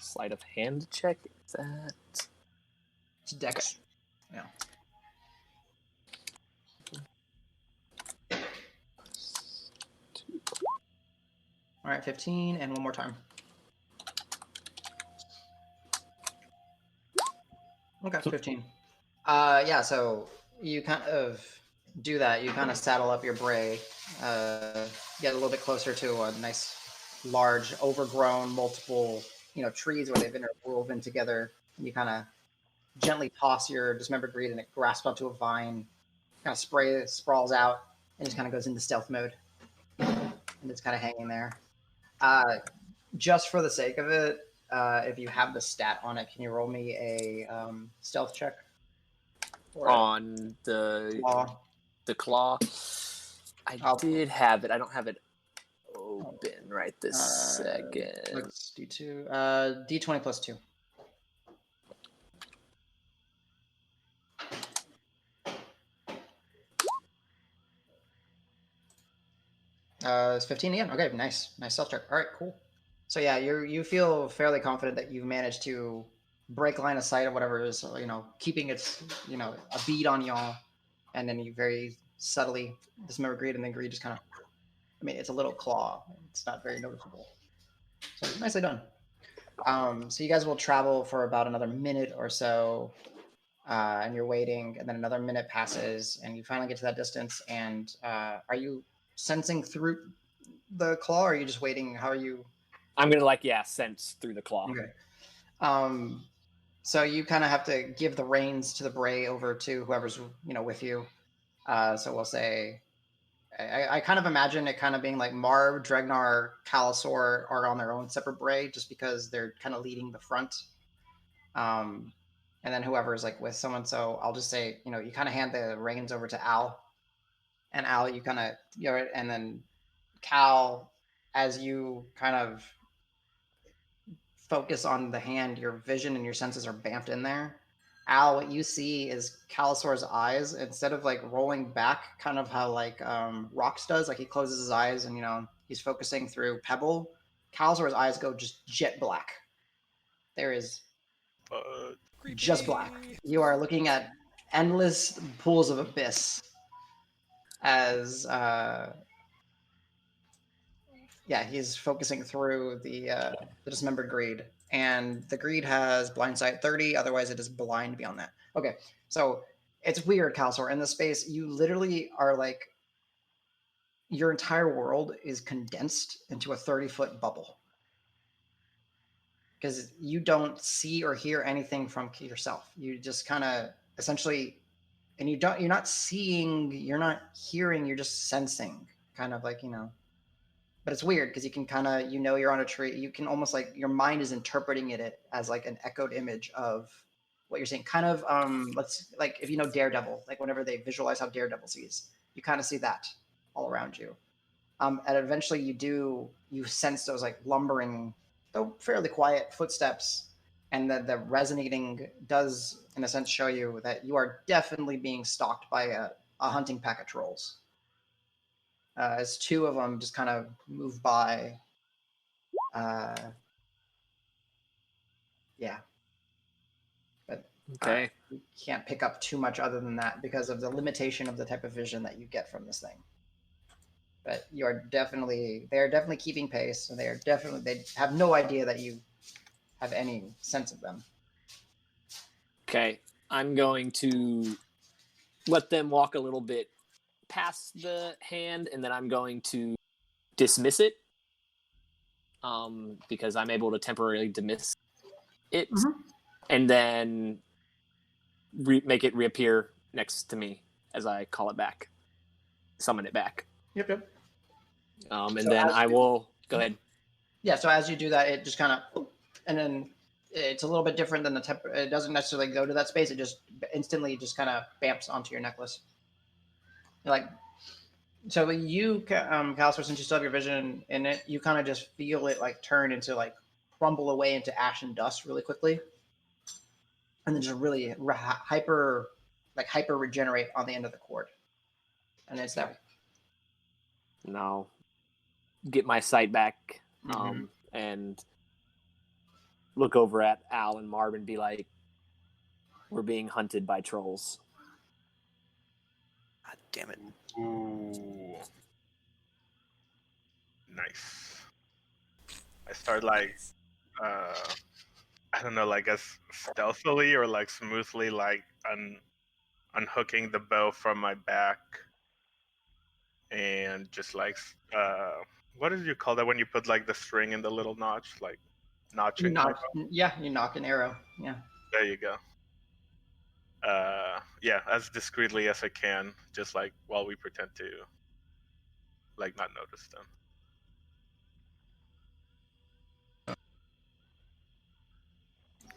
Sleight of hand check? Is that? It's Dex. Okay. Yeah. All right, 15, and one more time. Okay, 15. Yeah, so you kind of do that. You kind of saddle up your bray, get a little bit closer to a nice, large, overgrown, multiple, trees where they've been woven together. And you kind of gently toss your dismembered greed, and it grasps onto a vine, kind of sprawls out, and just kind of goes into stealth mode, and it's kind of hanging there. Just for the sake of it, if you have the stat on it, can you roll me a stealth check? On the Claw. The claw. I did have it. I don't have it open right this second. Let's D2. D20 plus 2. It's 15 again. Okay, nice stealth check. All right, cool. So yeah, you feel fairly confident that you've managed to break line of sight of whatever is keeping its a bead on y'all, and then you very subtly dismember greed, and then greed just kind of, it's a little claw. It's not very noticeable. So nicely done. So you guys will travel for about another minute or so, and you're waiting, and then another minute passes, and you finally get to that distance. And are you sensing through the claw, or are you just waiting? How are you? I'm gonna sense through the claw. Okay. So you kind of have to give the reins to the bray over to whoever's with you. So we'll say, I kind of imagine it kind of being like Marb, Dregnar, Calisor are on their own separate bray, just because they're kind of leading the front. And then whoever's like with someone. So I'll just say, you kind of hand the reins over to Al, and Al, you kind of, and then Cal, as you kind of focus on the hand, your vision and your senses are bamped in there. Al, what you see is Calisor's eyes, instead of like rolling back, kind of how like Roque does, like he closes his eyes and he's focusing through Pebble. Calisor's eyes go just jet black. There is just black. You are looking at endless pools of abyss as he's focusing through the dismembered greed, and the greed has blind sight 30. Otherwise, it is blind beyond that. Okay, so it's weird, Calisor. In this space, you literally are like, your entire world is condensed into a 30-foot bubble, because you don't see or hear anything from yourself. You just kind of essentially, and you're not seeing, you're not hearing, you're just sensing, kind of like But it's weird because you can kind of, you're on a tree. You can almost like, your mind is interpreting it as like an echoed image of what you're seeing. Kind of, let's, like, if Daredevil, like whenever they visualize how Daredevil sees, you kind of see that all around you. And eventually you sense those like lumbering, though fairly quiet footsteps. And the resonating does, in a sense, show you that you are definitely being stalked by a hunting pack of trolls. As two of them just kind of move by. But okay, you can't pick up too much other than that because of the limitation of the type of vision that you get from this thing. But they're definitely keeping pace, and they have no idea that you have any sense of them. Okay, I'm going to let them walk a little bit past the hand, and then I'm going to dismiss it, because I'm able to temporarily dismiss it, and then make it reappear next to me as I call it back, summon it back. Yep. And so then I will go ahead. Yeah, so as you do that, it just kind of, and then it's a little bit different than it doesn't necessarily go to that space. It just instantly just kind of bamps onto your necklace. Like, so you, Calisor, since you still have your vision in it, you kind of just feel it like turn into like crumble away into ash and dust really quickly, and then just really hyper regenerate on the end of the cord, and it's there. Now, get my sight back, and look over at Al and Marb and be like, "We're being hunted by trolls." God damn it. Ooh. Nice. start like I don't know, like as stealthily or like smoothly, like unhooking the bow from my back, and just like what did you call that when you put like the string in the little notch, like You notching? knock, yeah, you knock an arrow. Yeah. There you go. Yeah, as discreetly as I can, just like while we pretend to like not notice them.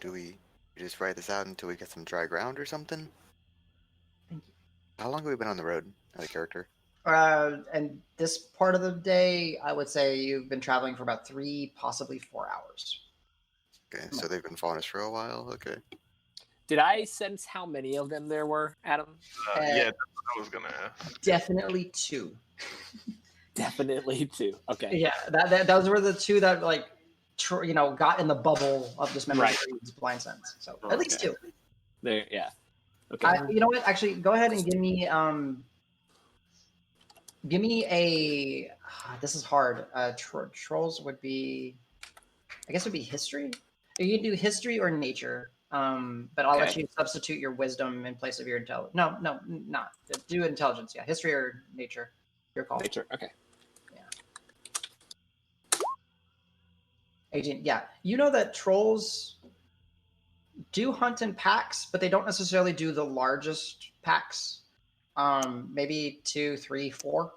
Do we just ride this out until we get some dry ground or something? Thank you. How long have we been on the road as a character? And this part of the day, I would say you've been traveling for about 3, possibly 4 hours. Okay, so they've been following us for a while. Okay. Did I sense how many of them there were, Adam? Yeah, that's what I was gonna ask. Definitely 2. Definitely 2. Okay. Yeah, those were the 2 that like, got in the bubble of this memory blind sense. So at least 2. There, yeah. Okay. You know what? Actually, go ahead and give me a. This is hard. Trolls would be, I guess, it would be history. You can do history or nature. But I'll let you substitute your wisdom in place of your intelligence. No, not do intelligence. Yeah, history or nature. Your call. Nature. Okay. Yeah. 18. Yeah, you know that trolls do hunt in packs, but they don't necessarily do the largest packs. Maybe 2, 3, 4.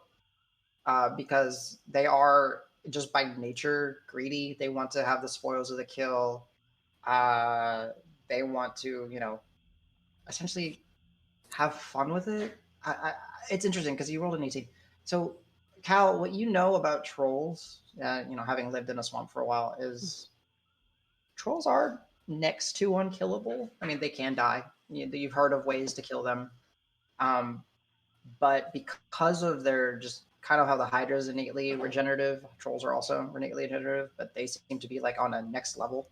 Because they are just by nature greedy. They want to have the spoils of the kill. They want to, essentially have fun with it. It's interesting because you rolled an 18. So, Cal, what you know about trolls, having lived in a swamp for a while, is trolls are next to unkillable. I mean, they can die. You've heard of ways to kill them. But because of their just kind of how the Hydra is innately regenerative, trolls are also innately regenerative, but they seem to be like on a next level.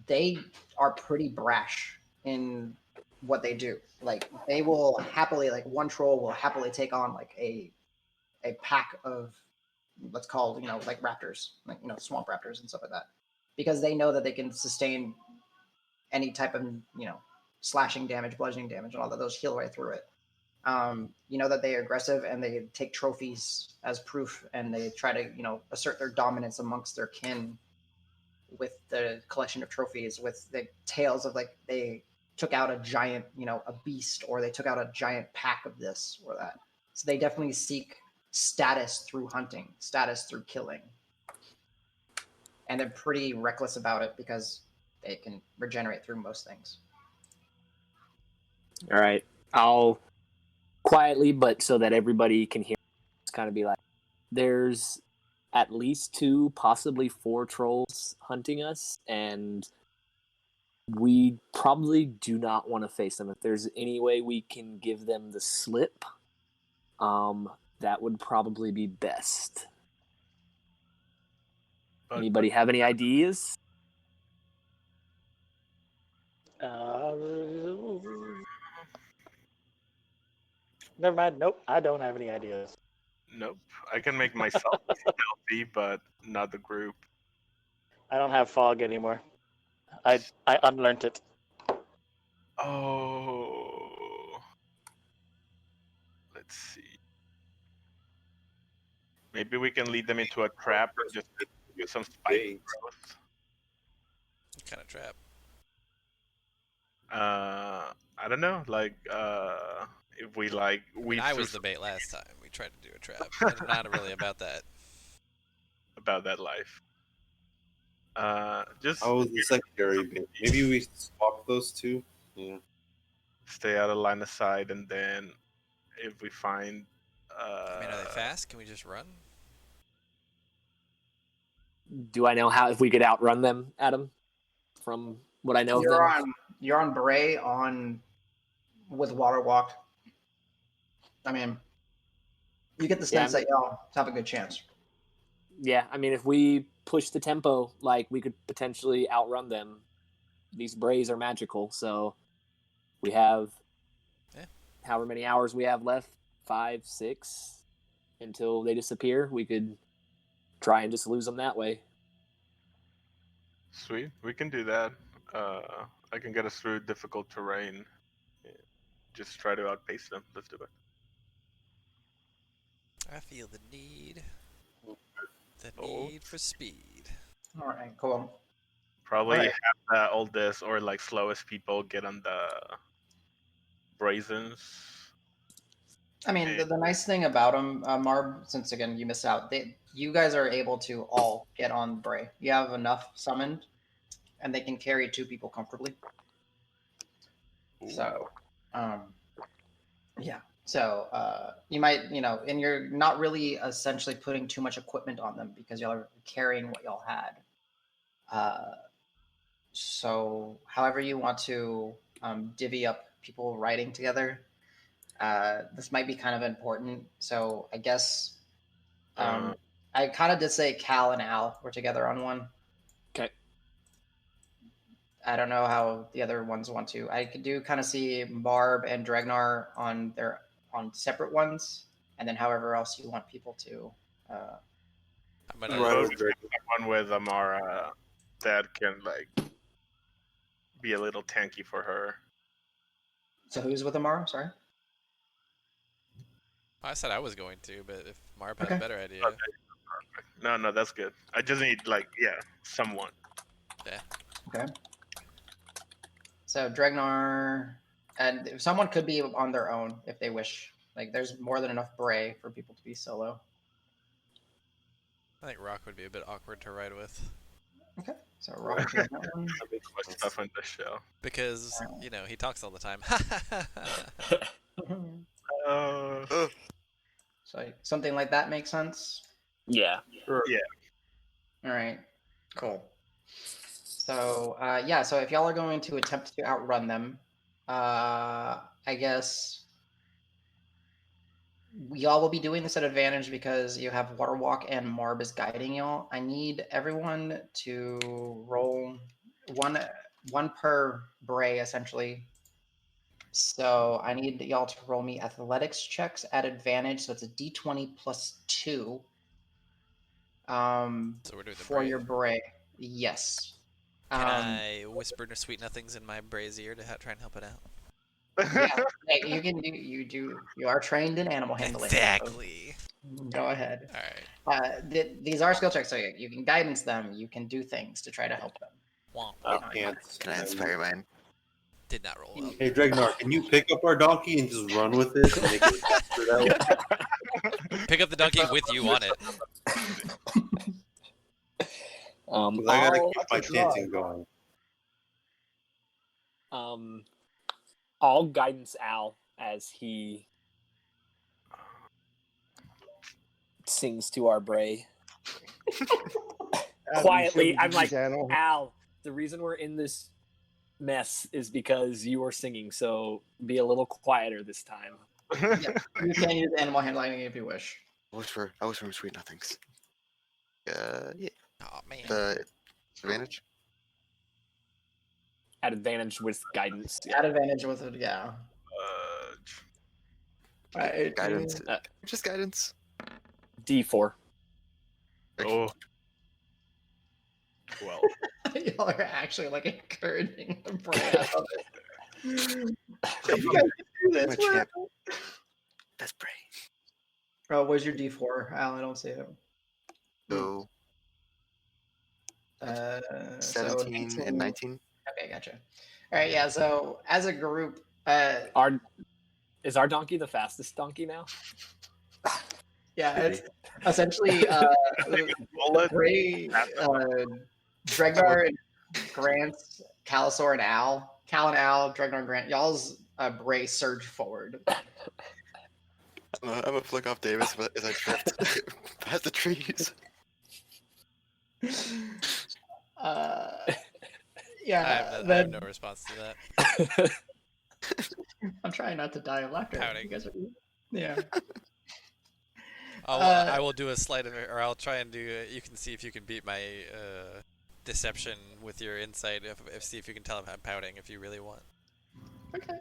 They are pretty brash in what they do. Like they will happily, like one troll will happily take on like a pack of what's called, like raptors, like, swamp raptors and stuff like that, because they know that they can sustain any type of, slashing damage, bludgeoning damage, and all that. Those heal right through it. You know that they are aggressive and they take trophies as proof, and they try to, assert their dominance amongst their kin with the collection of trophies, with the tales of like they took out a giant, a beast, or they took out a giant pack of this or that. So they definitely seek status through hunting, status through killing. And they're pretty reckless about it because they can regenerate through most things. All right. I'll quietly, but so that everybody can hear, just kind of be like, there's at least 2, possibly 4 trolls hunting us, and we probably do not want to face them. If there's any way we can give them the slip, that would probably be best. Anybody have any ideas? Never mind. Nope, I don't have any ideas. Nope. I can make myself stealthy, but not the group. I don't have fog anymore. I unlearned it. Oh. Let's see. Maybe we can lead them into a trap and just use some spike growth. What kind of trap? I don't know. Like, if we like, I was the bait last time. We tried to do a trap. I'm not really about that. About that life. Just the secondary bit. Maybe we swap those 2. Yeah. Stay out of line of sight, and then if we find. I mean, are they fast? Can we just run? Do I know if we could outrun them, Adam? From what I know of them? You're on Bray with Water Walk. I mean, you get the sense that y'all have a good chance. Yeah, I mean, if we push the tempo, like, we could potentially outrun them. These Brays are magical, so we have however many hours we have left, 5, 6, until they disappear. We could try and just lose them that way. Sweet, we can do that. I can get us through difficult terrain. Just try to outpace them. Let's do it. I feel the need. The Oh. need for speed. All right, cool. Probably Alright. have the oldest or like slowest people get on the brazens. I mean, the nice thing about them, Marb, since again you missed out, you guys are able to all get on Bray. You have enough summoned, and they can carry 2 people comfortably. Ooh. So, yeah. So you might, and you're not really essentially putting too much equipment on them because y'all are carrying what y'all had. So, however you want to divvy up people riding together, this might be kind of important. So, I guess I kind of did say Cal and Al were together on one. Okay. I don't know how the other ones want to. I could do kind of see Marb and Dregnar on separate ones, and then however else you want people to. I'm gonna. Right. One with Amara that can like be a little tanky for her. So who's with Amara? Sorry. I said I was going to, but if Marb has Okay. a better idea. Okay. No, that's good. I just need someone. Okay. So Dregnar, and someone could be on their own if they wish. Like, there's more than enough Bray for people to be solo. I think Roque would be a bit awkward to ride with. Okay. So Roque is that one. Much stuff on this show. Because, he talks all the time. So something like that makes sense. Yeah. Yeah. All right. Cool. So so if y'all are going to attempt to outrun them, I guess y'all will be doing this at advantage because you have Water Walk and Marb is guiding y'all. I need everyone to roll one per Bray, essentially. So I need y'all to roll me athletics checks at advantage. So it's a D20 plus 2. So we're doing the for Bray. your Bray. Yes. Can I whisper sweet nothings in my Bray's ear to try and help it out? Yeah, you can do. You are trained in animal handling. Exactly. So go ahead. All right. These are skill checks, so you can guidance them. You can do things to try to help them. Womp. Can't. Can I inspire mine? Did not roll well. Hey, Dregnar, can you pick up our donkey and just run with it and make it faster that way? Pick up the donkey with you on it. 'Cause I gotta keep my chanting going. I'll guidance Al as he sings to our Bray. Quietly, I'm like, Al, the reason we're in this mess is because you are singing, so be a little quieter this time. Yeah, you can use animal handling if you wish. I was from Sweet Nothings. Yeah. Oh man. The advantage? At advantage with guidance. At advantage with it, yeah. Guidance. Just guidance. D4. Oh. 12. Y'all are actually like encouraging the Bray. I love it. You guys can do this. That's Bray. Oh, where's your D4, Al? I don't see it. So, 17 19. and 19. Okay, gotcha. All right, yeah. So as a group, Is our donkey the fastest donkey now? yeah, it's essentially Bray, Dregnar, and Grant, Calisor, and Al. Cal and Al, Dregnar, and Grant. Y'all's Bray surge forward. I'm gonna flick off Davis as I drift past the trees. Yeah, I have no response to that. I'm trying not to die of laughter. Pouting. You guys are, yeah. I will do a sleight of it, or I'll try and do. You can see if you can beat my deception with your insight. If see if you can tell if I'm pouting. If you really want. Okay.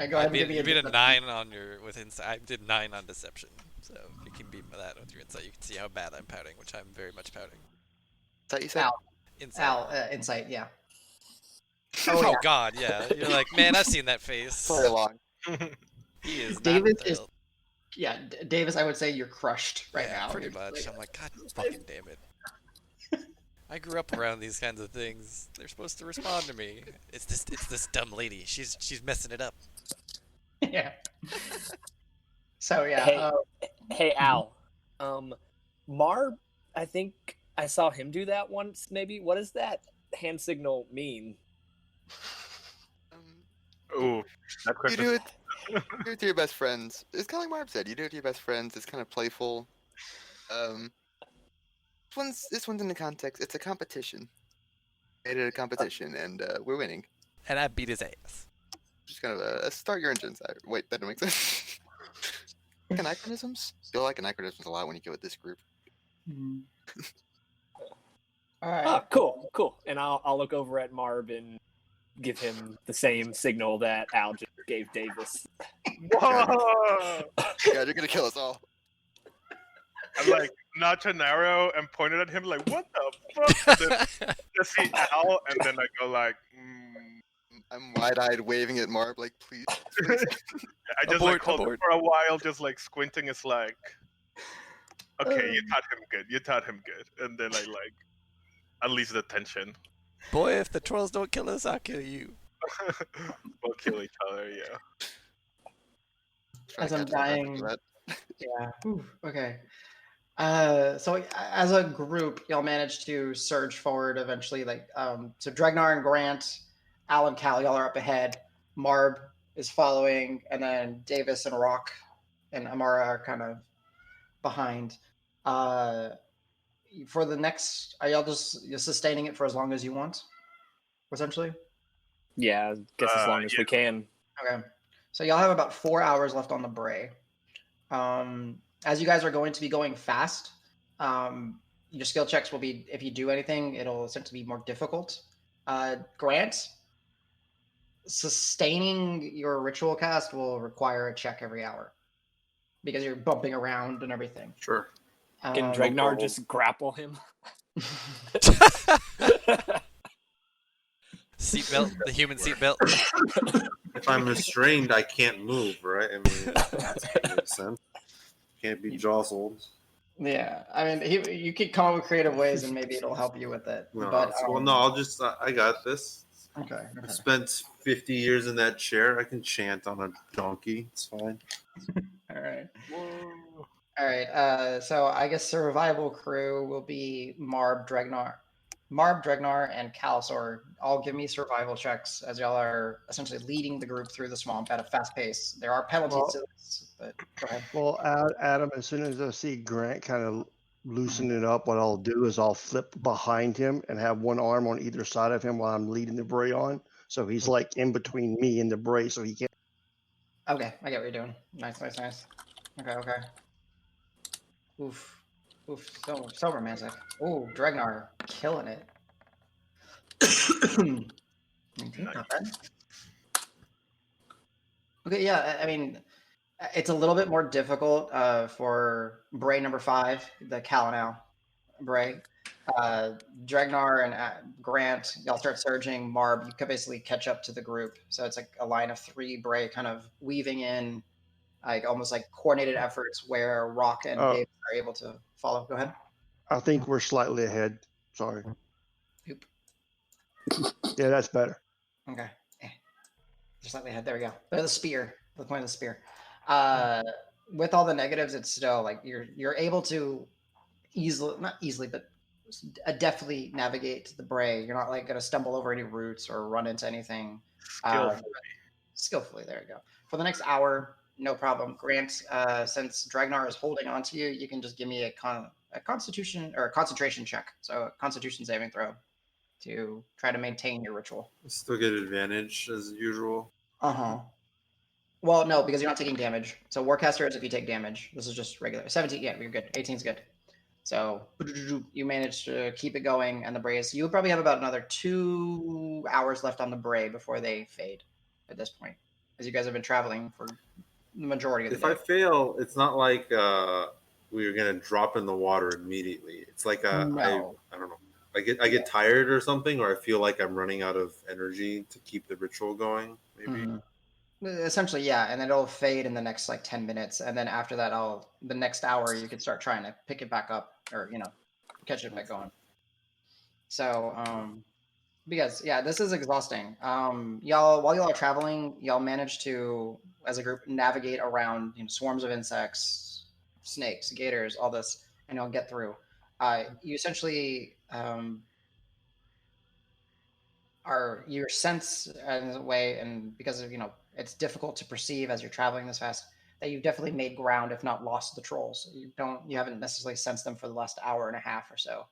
Go ahead and give me You beat a deception. 9 on your with insight. I did 9 on deception. So if you can beat that with your insight, you can see how bad I'm pouting, which I'm very much pouting. Is that you said? Insight, yeah. Oh, yeah. God, yeah. You're like, man, I've seen that face. Play along. He is not Davis thrilled. Davis, I would say you're crushed right Yeah, now. pretty You're much. like, I'm like, God fucking damn it. I grew up around these kinds of things. They're supposed to respond to me. It's this dumb lady. She's messing it up. yeah. So yeah. Hey, hey Al. Marb, I think I saw him do that once. Maybe. What does that hand signal mean? Ooh, that You question. do it. You do it to your best friends. It's kind of like Marb said. You do it to your best friends. It's kind of playful. This one's in the context. It's a competition. Made it a competition, and we're winning. And I beat his ass. Just kind of start your engines. Wait, that don't make sense. Anachronisms? I feel like anachronisms a lot when you go with this group. All right. Oh, cool. And I'll look over at Marb and give him the same signal that Al just gave Davis. Whoa! God, you're gonna kill us all. I'm like not to narrow and pointed at him like, what the fuck? And then just see Al, and then I go like, I'm wide-eyed, waving at Marb, like, please. I just like hold it for a while, just like squinting. It's like, okay, you taught him good, and then I like unleash the tension. Boy, if the trolls don't kill us, I'll kill you. We'll kill each other, yeah. As I'm dying. Yeah. Ooh, okay. So as a group, y'all managed to surge forward eventually. So Dregnar and Grant, Al and Cal, y'all are up ahead. Marb is following, and then Davis and Roque and Amara are kind of behind. For the next, are y'all just sustaining it for as long as you want, essentially? Yeah, I guess as long as we can. Okay. So y'all have about 4 hours left on the Bray. As you guys are going to be going fast, your skill checks will be, if you do anything, it'll essentially be more difficult. Grant, sustaining your ritual cast will require a check every hour because you're bumping around and everything. Sure. Can Dregnar just grapple him? Seatbelt, the human seatbelt. If I'm restrained, I can't move, right? I mean, that makes sense. Can't be jostled. Yeah, I mean, you could come up with creative ways, and maybe it'll help you with it. No, but I'll just. I got this. Okay. I spent 50 years in that chair. I can chant on a donkey. It's fine. All right. Whoa. All right. So I guess survival crew will be Marb, Dregnar, and Calisor. All give me survival checks as y'all are essentially leading the group through the swamp at a fast pace. There are penalties to this, but go ahead. Well, Adam, as soon as I see Grant kind of loosen it up, what I'll do is I'll flip behind him and have one arm on either side of him while I'm leading the Bray on. So he's like in between me and the Bray, so he can't. Okay, I get what you're doing. Nice. Okay. Oof, so romantic. Ooh, Dregnar killing it. Not bad. Okay, yeah, I mean, it's a little bit more difficult for Bray number 5, the Kalanau Bray. Dregnar and Grant, y'all start surging. Marb, you can basically catch up to the group. So it's like a line of 3 Bray kind of weaving in, like almost like coordinated efforts where Roque and Dave are able to follow. Go ahead. I think we're slightly ahead. Sorry. Oop. Yeah, that's better. Okay. Just slightly ahead. There we go. There's the spear. The point of the spear. With all the negatives, it's still like you're able to not easily, but definitely navigate the Bray. You're not like going to stumble over any roots or run into anything. Skillfully. There you go. For the next hour, no problem. Grant, since Dregnar is holding on to you, you can just give me a constitution or a concentration check. So a constitution saving throw to try to maintain your ritual. Still get advantage as usual. Well, no, because you're not taking damage. So Warcaster is if you take damage. This is just regular. 17, yeah, you're good. 18 is good. So you managed to keep it going, and the Brays. You would probably have about another 2 hours left on the Bray before they fade at this point, as you guys have been traveling for the majority of If the I day. fail, it's not like we're gonna drop in the water immediately. It's like No. I don't know. I get tired or something, or I feel like I'm running out of energy to keep the ritual going. Maybe. Mhm. Essentially, yeah, and then it'll fade in the next like 10 minutes, and then after that, the next hour you can start trying to pick it back up, or catch it back going. So, because yeah, this is exhausting. Y'all, while y'all are traveling, y'all manage to, as a group, navigate around swarms of insects, snakes, gators, all this, and y'all get through. You essentially are your sense in a way, and because of it's difficult to perceive as you're traveling this fast, that you've definitely made ground, if not lost the trolls. You haven't necessarily sensed them for the last hour and a half or so.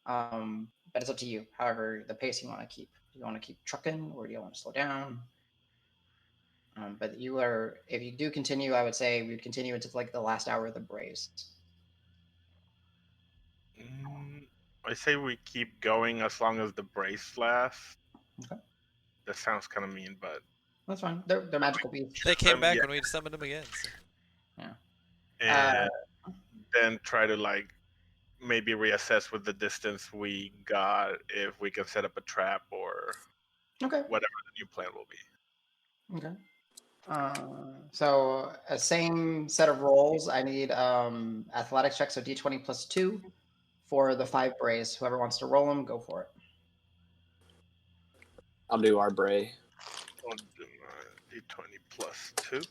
But it's up to you. However, the pace you want to keep. Do you want to keep trucking, or do you want to slow down? But if you do continue, I would say we'd continue into like the last hour of the brace. I say we keep going as long as the brace lasts. Okay. That sounds kind of mean, but That's fine. They're magical beasts. They came back yeah. when we summoned them again. So. And then try to like maybe reassess with the distance we got if we can set up a trap or Okay. whatever the new plan will be. Okay. So a same set of rolls. I need athletics checks, so d20 plus 2 for the 5 brace. Whoever wants to roll them, go for it. I'll do our bray. I'll do my d20 plus 2.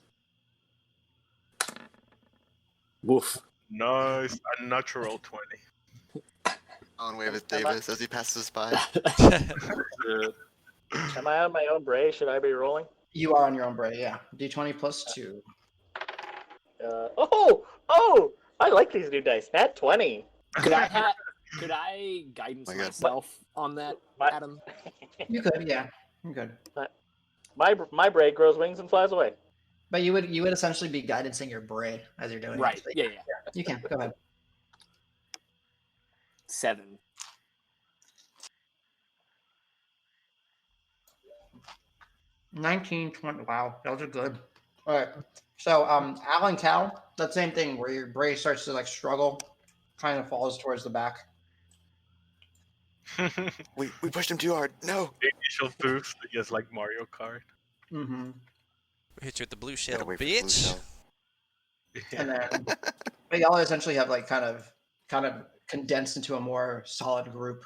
Woof. Nice, a natural 20. On wave with Davis as he passes us by. Good. Am I on my own bray? Should I be rolling? You are on your own bray, yeah. d20 plus 2. Oh! I like these new dice. Nat 20. Could I guidance My God. myself on that, Adam? You could, yeah. You could. My bray grows wings and flies away. But you would essentially be guidancing your bray as you're doing Right. it. So Yeah. you can. Go ahead. 7. 19, 20. Wow, those are good. All right. So, Al and Cal, that same thing where your bray starts to like struggle, kind of falls towards the back. We pushed him too hard. No. The initial boost is like Mario Kart. Mm-hmm. We hit you with the blue Gotta shell, wait for the blue bitch. shell. And then, but y'all essentially have like kind of condensed into a more solid group.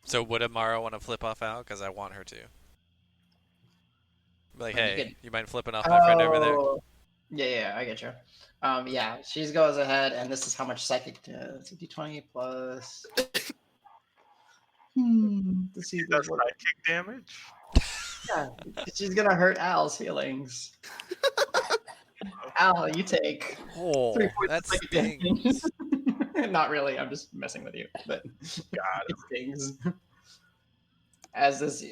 So would Amara want to flip off Al? Because I want her to. Like, But you hey, could- you mind flipping off my friend over there? Oh, yeah, I get you. Yeah, she goes ahead, and this is how much psychic does. D20 plus. To see if Does this works. psychic damage? Yeah, she's gonna hurt Al's feelings. Al, you take Oh, 3 points that of psychic stings. damage. Not really. I'm just messing with you, but Got it stings. As this,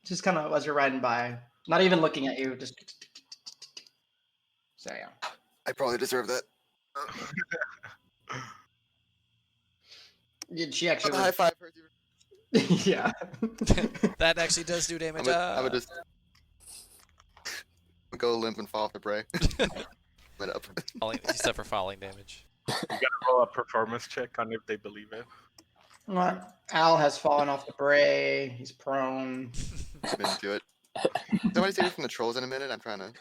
just kind of as you're riding by, not even looking at you, just. So yeah. I probably deserve that. She actually. High five. Yeah. That actually does do damage. I would just go limp and fall off the prey. Went up. You suffer falling damage. You gotta roll a performance check on if they believe it. Al has fallen off the bray. He's prone. I'm into it. Somebody say from the trolls in a minute. I'm trying to.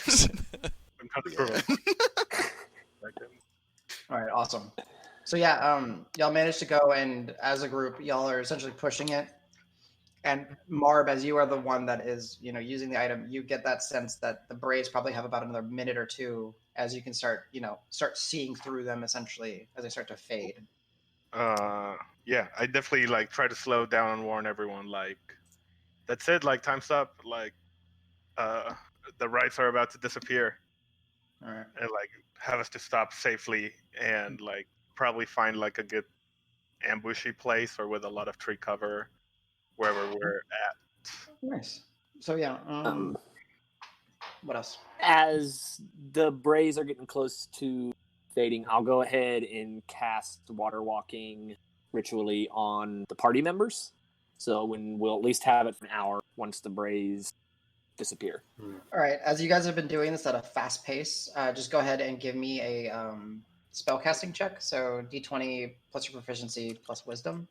I'm trying to prove All right, awesome. So yeah, y'all managed to go, and as a group, y'all are essentially pushing it. And Marb, as you are the one that is, using the item, you get that sense that the brays probably have about another minute or two as you can start seeing through them essentially as they start to fade. Yeah, I definitely like try to slow down and warn everyone. Like, that's it. Like, time's up. Like, the rights are about to disappear. All right. And like have us to stop safely and like probably find like a good ambushy place or with a lot of tree cover wherever we're at. Nice. So yeah. What else? As the brays are getting close to fading, I'll go ahead and cast water walking ritually on the party members. So we'll at least have it for an hour once the brays disappear. All right. As you guys have been doing this at a fast pace, just go ahead and give me a spellcasting check. So D20 plus your proficiency plus wisdom.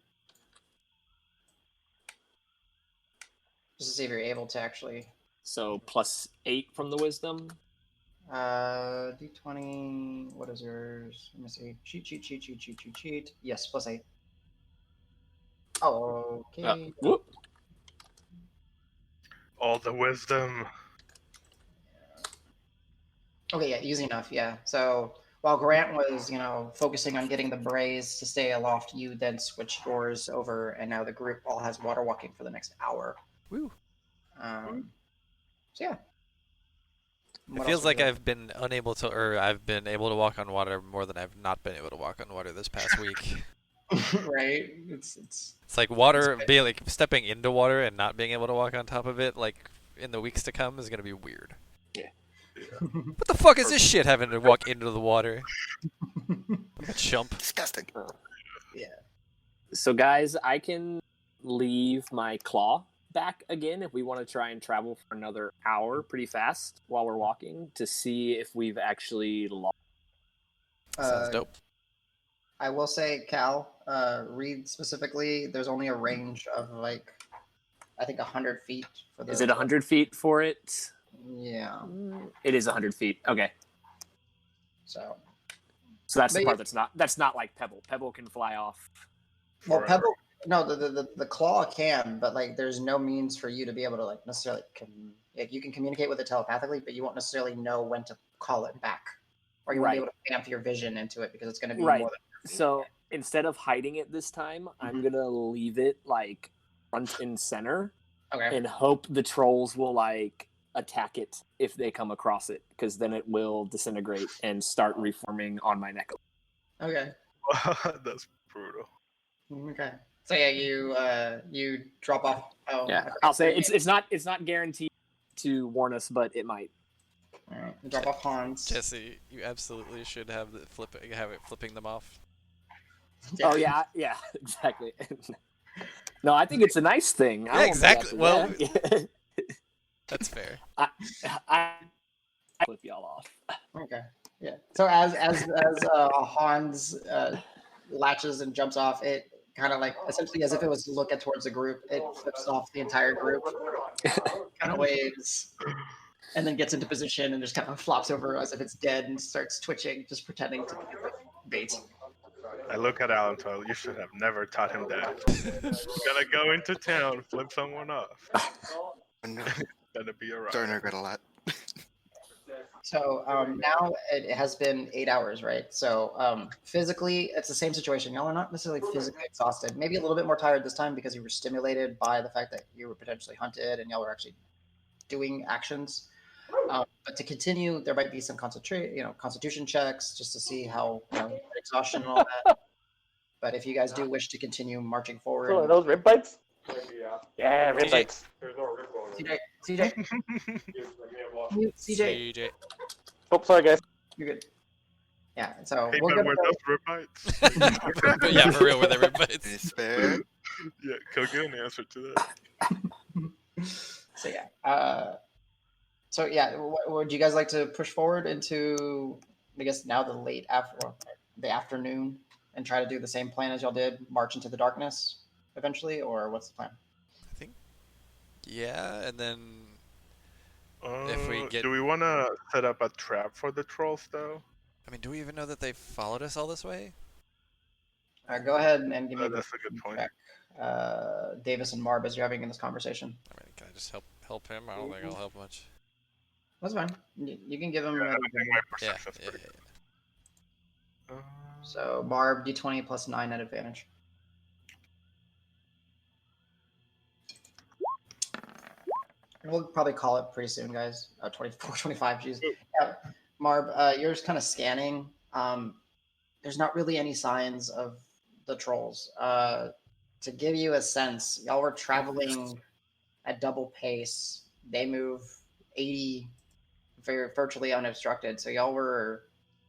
Just to see if you're able to actually. So +8 from the wisdom. D20. What is yours? Let me see. Cheat. Yes, +8. Oh, okay. Whoop. All the wisdom. Okay, yeah, easy enough. Yeah. So while Grant was, focusing on getting the brays to stay aloft, you then switched yours over, and now the group all has water walking for the next hour. Woo. So yeah. It feels like I've been able to walk on water more than I've not been able to walk on water this past week. Right. It's like water, being like stepping into water and not being able to walk on top of it, like in the weeks to come, is gonna be weird. Yeah. What the fuck is this shit having to walk into the water? I'm a chump. Disgusting. Yeah. So guys, I can leave my claw back again if we want to try and travel for another hour pretty fast while we're walking to see if we've actually lost. Sounds dope. I will say, Cal, read specifically. There's only a range of I think 100 feet for the. Is it 100 feet for it? Yeah. It is 100 feet. Okay. So that's the part that's not like Pebble. Pebble can fly off. Well, Pebble. No, the claw can, but there's no means for you to be able to necessarily. You can communicate with it telepathically, but you won't necessarily know when to call it back, or you won't be able to amp your vision into it because it's going to be more than. So instead of hiding it this time, I'm gonna leave it front and center, and hope the trolls will attack it if they come across it, because then it will disintegrate and start reforming on my neck. Okay. That's brutal. Okay. So yeah, you drop off. Oh yeah. I'll say it's not guaranteed to warn us, but it might. All right. You drop off Hans. Jesse, you absolutely should have it flipping them off. Oh yeah, exactly. No, I think it's a nice thing. Yeah, exactly. Well, that's fair. I flip y'all off. Okay. Yeah. So as Hans latches and jumps off, it kind of essentially as if it was to look at towards the group, it flips off the entire group, kind of waves, and then gets into position and just kind of flops over as if it's dead and starts twitching, just pretending to be bait. I look at Alan and you should have never taught him that. Gonna go into town, flip someone off. Gonna be alright. Starting to regret a lot. So now it has been 8 hours, right? So physically, it's the same situation. Y'all are not necessarily physically exhausted. Maybe a little bit more tired this time because you were stimulated by the fact that you were potentially hunted and y'all were actually doing actions. But to continue, there might be some constitution checks just to see how exhaustion and all that. But if you guys do wish to continue marching forward, So are those rib bites? Yeah, rib bites. CJ. Oh, sorry guys. You're good. Yeah, so Hey, we're man, gonna were go. those rib bites? But yeah, for real, were they rib bites? Is spare? Yeah, go get an answer to that. So yeah. So yeah, would you guys like to push forward into, I guess now the afternoon, and try to do the same plan as y'all did, march into the darkness eventually, or what's the plan? I think. Yeah, and then if we get. Do we want to set up a trap for the trolls, though? I mean, do we even know that they followed us all this way? Go ahead and give me. That's a good point. Davis and Marb, as you're having in this conversation. I mean, can I just help him? I don't think I'll help much. That's fine. You can give him. I think my Yeah, perception's yeah, pretty yeah. good. So Marb, D20 plus 9 at advantage. We'll probably call it pretty soon, guys. 24, 25, geez. Yeah. Marb, you're just kind of scanning. There's not really any signs of the trolls. To give you a sense, y'all were traveling at double pace. They move 80 virtually unobstructed. So y'all were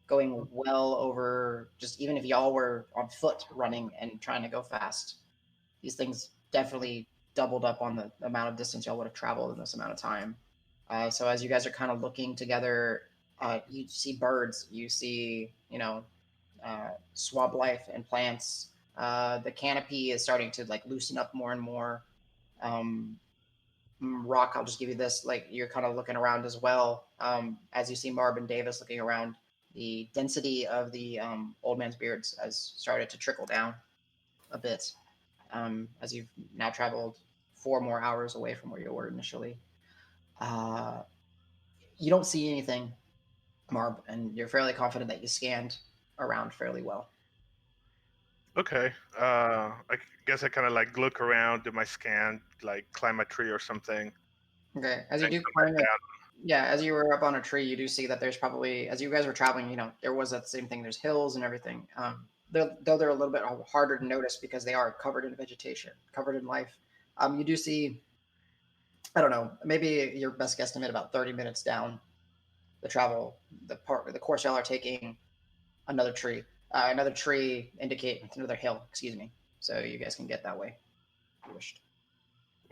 going well over, just even if y'all were on foot running and trying to go fast, these things definitely doubled up on the amount of distance y'all would have traveled in this amount of time. So as you guys are kind of looking together, you see birds, you see, swab life and plants. The canopy is starting to like loosen up more and more. Roque, I'll just give you this. Like you're kind of looking around as well. As you see Marb and Davis looking around, the density of the old man's beards has started to trickle down a bit. As you've now traveled 4 more hours away from where you were initially. You don't see anything, Marb, and you're fairly confident that you scanned around fairly well. Okay. I guess I kind of like look around, do my scan, like climb a tree or something. Okay. As you Then do come climb back down. yeah, as you were up on a tree, you do see that there's probably, as you guys were traveling, there was that same thing. There's hills and everything. Though they're a little bit harder to notice because they are covered in vegetation, covered in life. You do see, I don't know, maybe your best guesstimate about 30 minutes down the course y'all are taking, another tree indicate another hill, excuse me. So you guys can get that way if you wished.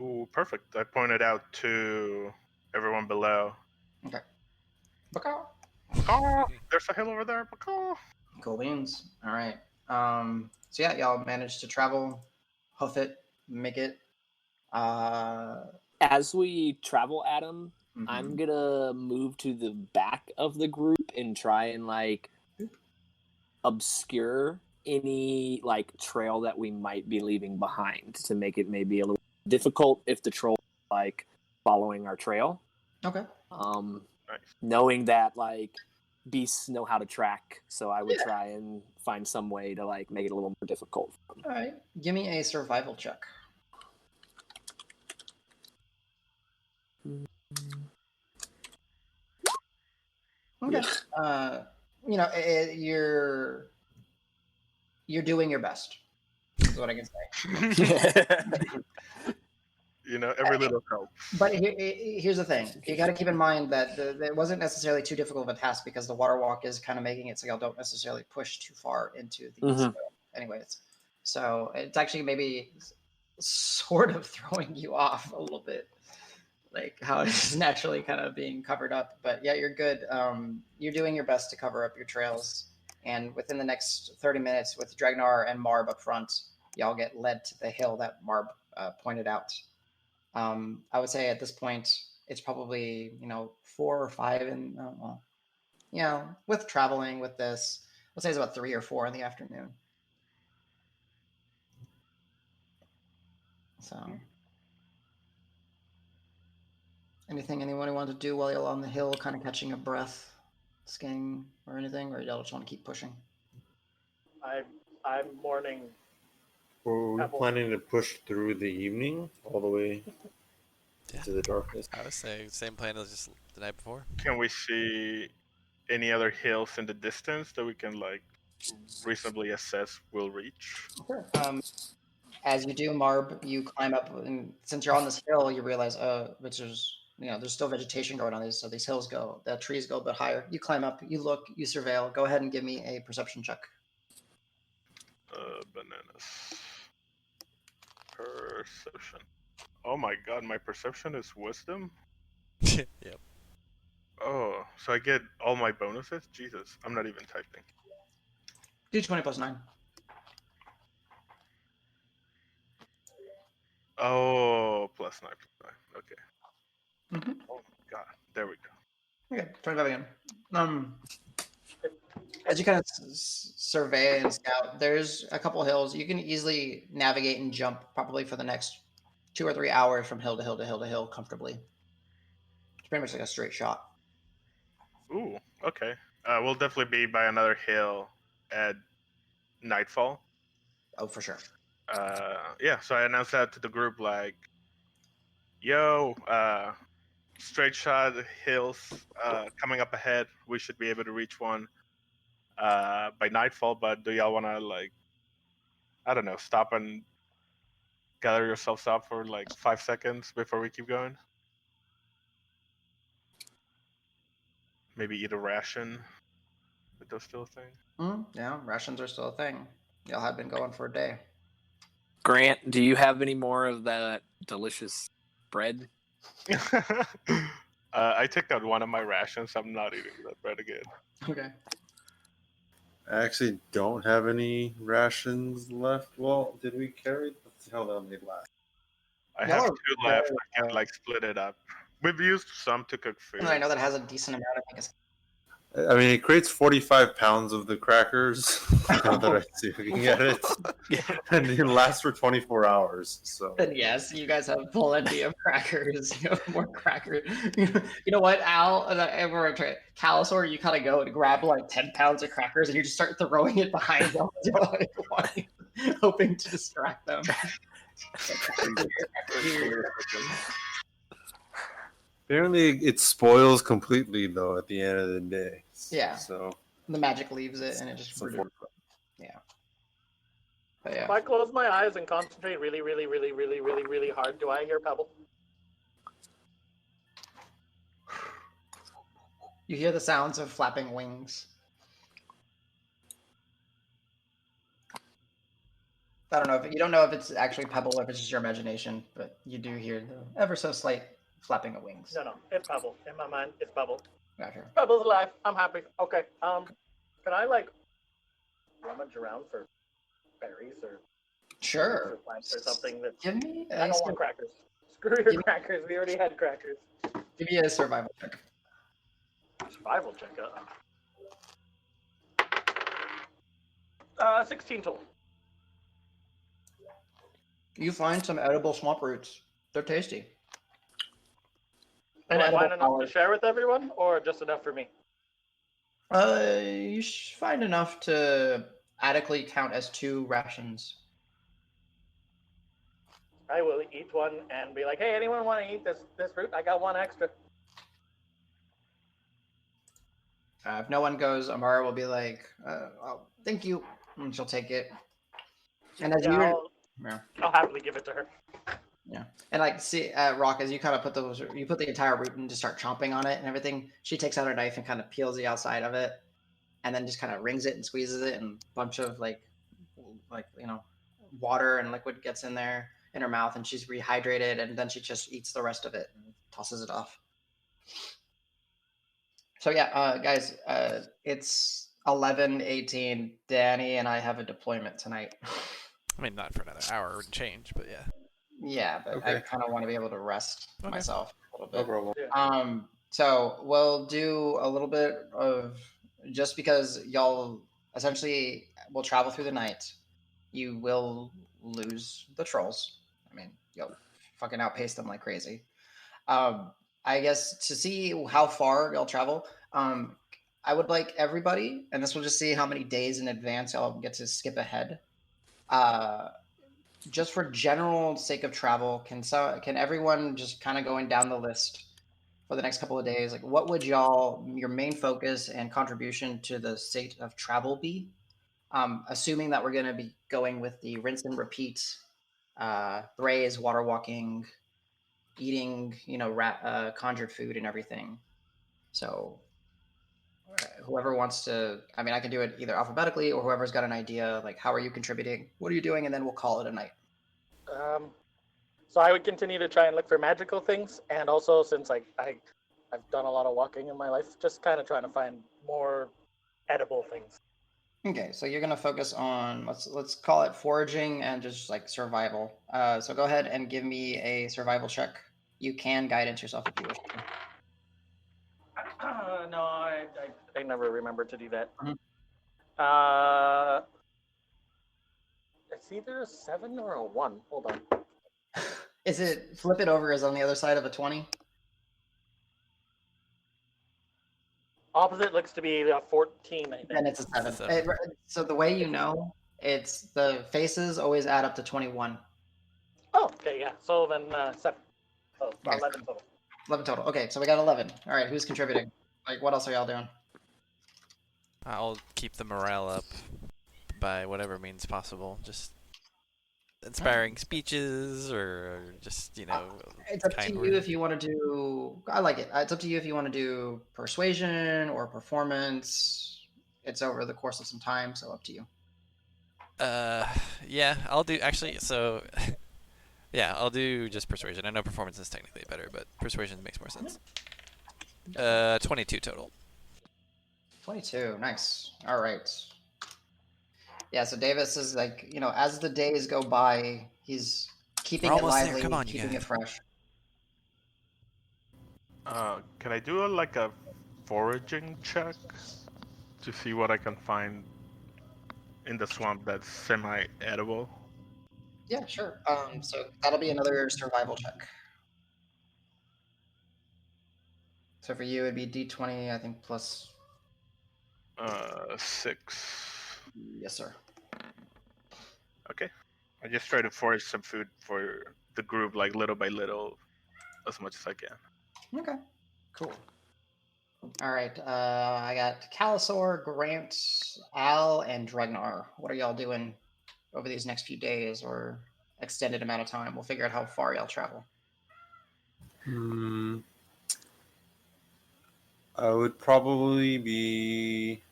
Ooh, perfect. I pointed out to everyone below. Okay. Bacaw. Oh, there's a hill over there. Bacaw. Cool beans. All right. So yeah, y'all managed to travel, hoof it, make it. As we travel, Adam, Mhm. I'm gonna move to the back of the group and try and like obscure any like trail that we might be leaving behind to make it maybe a little difficult if the troll like following our trail. Okay. Nice. Knowing that like beasts know how to track, so I would try and find some way to like make it a little more difficult for them. All right. Give me a survival check. Okay. You're doing your best. Is what I can say. Every little helps. But here's the thing: you got to keep in mind that it wasn't necessarily too difficult of a task because the water walk is kind of making it so y'all don't necessarily push too far into the snow. Anyways, so it's actually maybe sort of throwing you off a little bit, like how it's naturally kind of being covered up. But yeah, you're good. You're doing your best to cover up your trails, and within the next 30 minutes, with Dregnar and Marb up front, y'all get led to the hill that Marb pointed out. I would say at this point, it's probably 4 or 5 in, with traveling with this, let's say it's about 3 or 4 in the afternoon. So, anything anyone want to do while you're on the hill, kind of catching a breath, scanning or anything, or y'all just want to keep pushing? I'm mourning. Were we planning to push through the evening all the way into the darkness? I was saying same plan as just the night before. Can we see any other hills in the distance that we can like reasonably assess we'll reach? Sure. As you do, Marb, you climb up, and since you're on this hill, you realize, which is, there's still vegetation growing on these, so these hills the trees go a bit higher. You climb up, you look, you surveil. Go ahead and give me a perception check. Bananas. Perception. Oh my god, my perception is wisdom? Yep. Oh, so I get all my bonuses? Jesus, I'm not even typing. Do 20 plus 9. Oh, plus 9. Okay. Mm-hmm. Oh my god, there we go. Okay, 25 again. As you kind of survey and scout, there's a couple hills. You can easily navigate and jump probably for the next 2 or 3 hours from hill to hill to hill to hill comfortably. It's pretty much like a straight shot. Ooh, okay. We'll definitely be by another hill at nightfall. Oh, for sure. Yeah, so I announced that to the group like, yo, straight shot hills coming up ahead. We should be able to reach one by nightfall, but do y'all want to, like, I don't know, stop and gather yourselves up for like 5 seconds before we keep going? Maybe eat a ration. Is that still a thing? Yeah, rations are still a thing. Y'all have been going for a day. Grant, do you have any more of that delicious bread? I took out one of my rations. I'm not eating that bread again. Okay. I actually don't have any rations left. Well, did we carry? What the hell did I need last? I Y'all have are 2 left. I can like split it up. We've used some to cook food. And I know that has a decent amount of things. I mean, it creates 45 pounds of the crackers. Now that I'm looking at it, and it lasts for 24 hours. So Then yes, you guys have plenty of crackers. You have more crackers. You know what, Al? Calisor, you kind of go and grab like 10 pounds of crackers and you just start throwing it behind them, hoping to distract them. apparently, it spoils completely though at the end of the day. Yeah. So The magic leaves it and it just. it's unfortunate. But yeah. If I close my eyes and concentrate really, really, really, really, really, really hard, do I hear Pebble? You hear the sounds of flapping wings. I don't know if you don't know if it's actually Pebble or if it's just your imagination, but you do hear the ever so slight flapping of wings. No, it's Pebble. In my mind, it's Pebble. Gotcha. Pebble's alive. I'm happy. Okay. Can I like rummage around for berries or Sure. plants or something that Give me I a, don't want crackers. Screw your crackers. We already had crackers. give me a survival check. Survival check. 16 total. You find some edible swamp roots. They're tasty. And I Edible find enough to flowers. share with everyone, or just enough for me? You find enough to adequately count as 2 rations. I will eat one and be like, "Hey, anyone want to eat this fruit? I got one extra." If no one goes, Amara will be like, oh, thank you. And she'll take it. And as I'll happily give it to her. Yeah. And like, see, Roque, as you kind of put the entire root and just start chomping on it and everything, she takes out her knife and kind of peels the outside of it and then just kind of wrings it and squeezes it and a bunch of like, water and liquid gets in there in her mouth and she's rehydrated and then she just eats the rest of it and tosses it off. So yeah, guys, it's 11:18. Danny and I have a deployment tonight. I mean, not for another hour and change, but yeah. Yeah, but I kind of want to be able to rest myself a little bit. No problem. So we'll do a little bit of, just because y'all essentially will travel through the night, you will lose the trolls. I mean, you'll fucking outpace them like crazy. I guess to see how far y'all travel, I would like everybody, and this will just see how many days in advance y'all get to skip ahead. Just for general sake of travel, can everyone just kind of going down the list for the next couple of days? Like, what would your main focus and contribution to the state of travel be? Assuming that we're going to be going with the rinse and repeat, raise, water walking, eating, conjured food and everything. So whoever wants to, I mean, I can do it either alphabetically or whoever's got an idea, like, how are you contributing? What are you doing? And then we'll call it a night. So I would continue to try and look for magical things, and also since I've done a lot of walking in my life, just kind of trying to find more edible things. Okay, so you're gonna focus on let's call it foraging and just like survival. So go ahead and give me a survival check. You can guidance yourself if you wish to. No, I never remember to do that. Mhm. It's either a 7 or a 1. Hold on. Is it flip it over is on the other side of a 20? Opposite looks to be a 14, I think. Then it's a 7. Seven. So the way you know, it's the faces always add up to 21. Oh, okay, yeah. So then 7. So Okay. 11 total. 11 total. Okay, so we got 11. All right, who's contributing? Like, what else are y'all doing? I'll keep the morale up by whatever means possible. Just inspiring speeches or just, It's up to kind you words. if you want to do. I like it. It's up to you if you want to do persuasion or performance. It's over the course of some time, so up to you. Yeah, I'll do actually. So, yeah, I'll do just persuasion. I know performance is technically better, but persuasion makes more sense. 22 total. 22. Nice. All right. Yeah. So Davis is like, as the days go by, he's keeping We're it almost there. lively, Come on, you keeping guys. it fresh. Can I do a foraging check to see what I can find in the swamp that's semi-edible? Yeah, sure. So that'll be another survival check. So for you, it'd be D20, I think, plus. 6. Yes, sir. Okay. I just try to forage some food for the group, like little by little, as much as I can. Okay. Cool. All right. I got Calisor, Grant, Al, and Dregnar. What are y'all doing over these next few days or extended amount of time? We'll figure out how far y'all travel. I would probably be.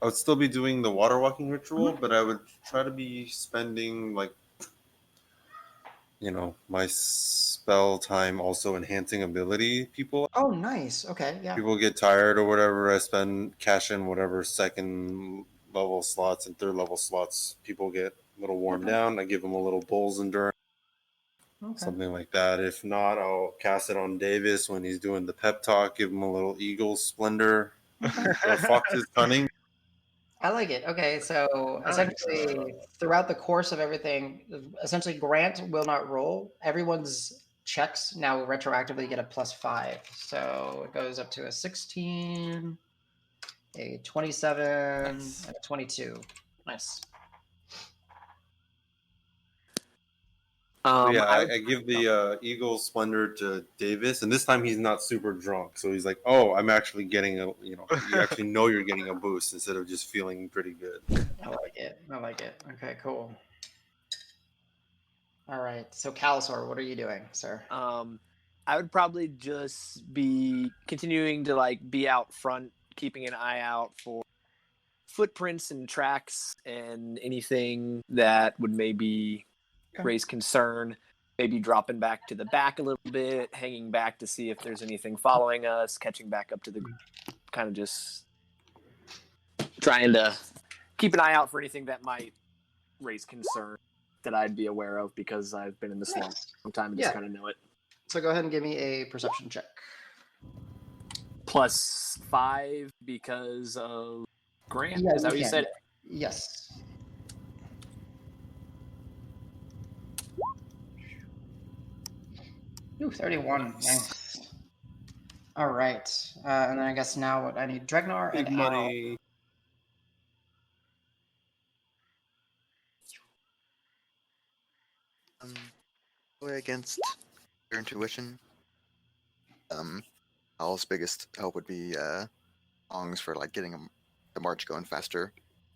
I would still be doing the water walking ritual, but I would try to be spending my spell time also enhancing ability people. Oh, nice. Okay, yeah. People get tired or whatever. I spend cash in whatever second level slots and third level slots. People get a little worn down. I give them a little bull's endurance. Okay. Something like that. If not, I'll cast it on Davis when he's doing the pep talk. Give him a little eagle splendor. Or fox's cunning. I like it. Okay, so essentially, throughout the course of everything, essentially Grant will not roll. Everyone's checks now retroactively get a +5. So it goes up to a 16, a 27, Nice. and a 22. Nice. I give the eagle splendor to Davis, and this time he's not super drunk, so he's like, "Oh, I'm actually getting you actually know you're getting a boost instead of just feeling pretty good." I like it. I like it. Okay, cool. All right. So Calisor, what are you doing, sir? I would probably just be continuing to be out front, keeping an eye out for footprints and tracks and anything that would maybe raise concern. Maybe dropping back to the back a little bit, hanging back to see if there's anything following us, catching back up to the kind of just trying to keep an eye out for anything that might raise concern that I'd be aware of because I've been in the swamp for a long time and just kind of know it. So go ahead and give me a perception check. +5 because of Grant. Yeah, Is that what you said? Yes. Ooh, 31. Nice. All right. And then I guess now what I need Dregnar and Big money. Play against your intuition. Al's biggest help would be songs for getting the march going faster.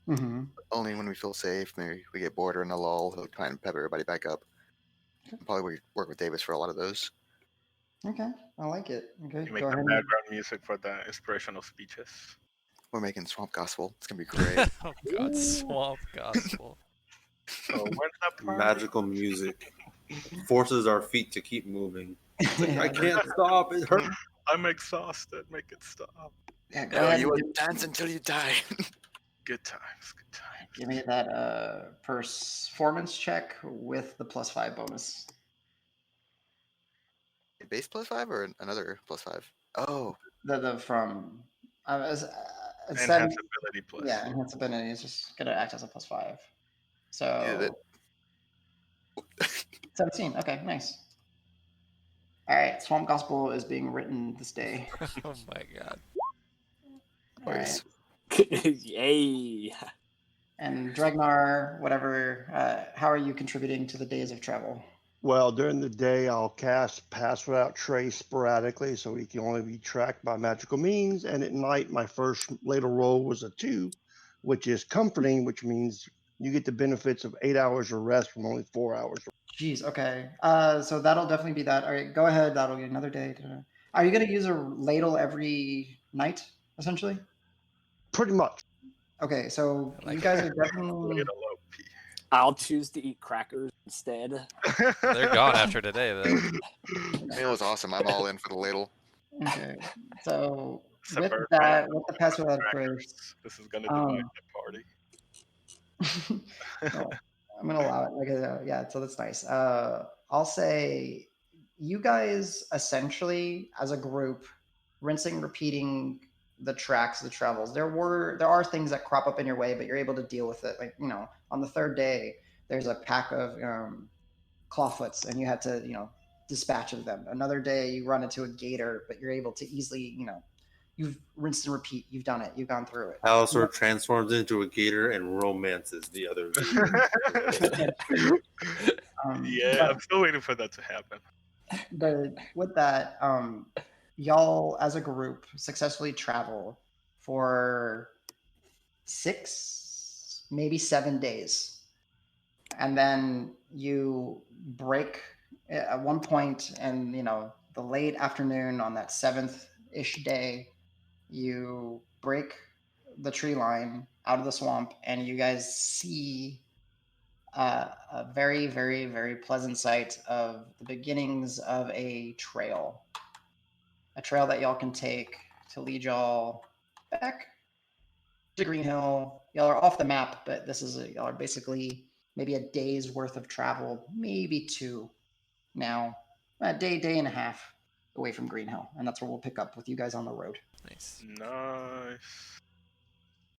Mm-hmm. Only when we feel safe, maybe we get bored or in a lull, he'll try and pep everybody back up. Probably work with Davis for a lot of those. Okay, I like it. Okay, You make go the ahead. background music for the inspirational speeches. We're making Swamp Gospel. It's gonna be great. Oh God, Swamp Gospel. So when's that part? Magical music forces our feet to keep moving. I can't stop. It hurts. I'm exhausted. Make it stop. Yeah, go ahead. You will dance until you die. Good times. Good times. Give me that performance check with the +5 bonus. Base +5 or another +5? Oh, The from Enhance ability plus. Yeah, enhance ability is just gonna act as a +5. So 17. Okay, nice. All right, Swamp Gospel is being written this day. Oh my God. All right. Yay. And Dregnar, whatever, how are you contributing to the days of travel? Well, during the day, I'll cast Pass Without Trace sporadically, so he can only be tracked by magical means. And at night, my first ladle roll was a 2, which is comforting, which means you get the benefits of 8 hours of rest from only 4 hours. Jeez, okay. So that'll definitely be that. All right, go ahead. That'll be another day. Are you going to use a ladle every night, essentially? Pretty much. Okay, so I like you guys it. are definitely. Little OP. I'll choose to eat crackers instead. They're gone after today, though. It was awesome. I'm all in for the ladle. Okay, so with Subvert that, my with the passive approach, This is gonna divide um, the party. no, I'm gonna allow it. Like, yeah, so that's nice. I'll say you guys essentially, as a group, rinsing, repeating the tracks, the travels. There are things that crop up in your way, but you're able to deal with it. Like, on the third day, there's a pack of clawfoots, and you had to dispatch of them. Another day, you run into a gator, but you're able to easily you've rinsed and repeat. You've done it. You've gone through it. Calisor transforms into a gator and romances the other. Yeah, I'm still waiting for that to happen. But with that, y'all as a group successfully travel for 6, maybe 7 days, and then you break at one point, and the late afternoon on that 7th-ish day, you break the tree line out of the swamp, and you guys see a very, very, very pleasant sight of the beginnings of a trail that y'all can take to lead y'all back to Green Hill. Y'all are off the map, but y'all are basically maybe a day's worth of travel, maybe 2 now, a day and a half away from Green Hill, and that's where we'll pick up with you guys on the road. Nice. Nice.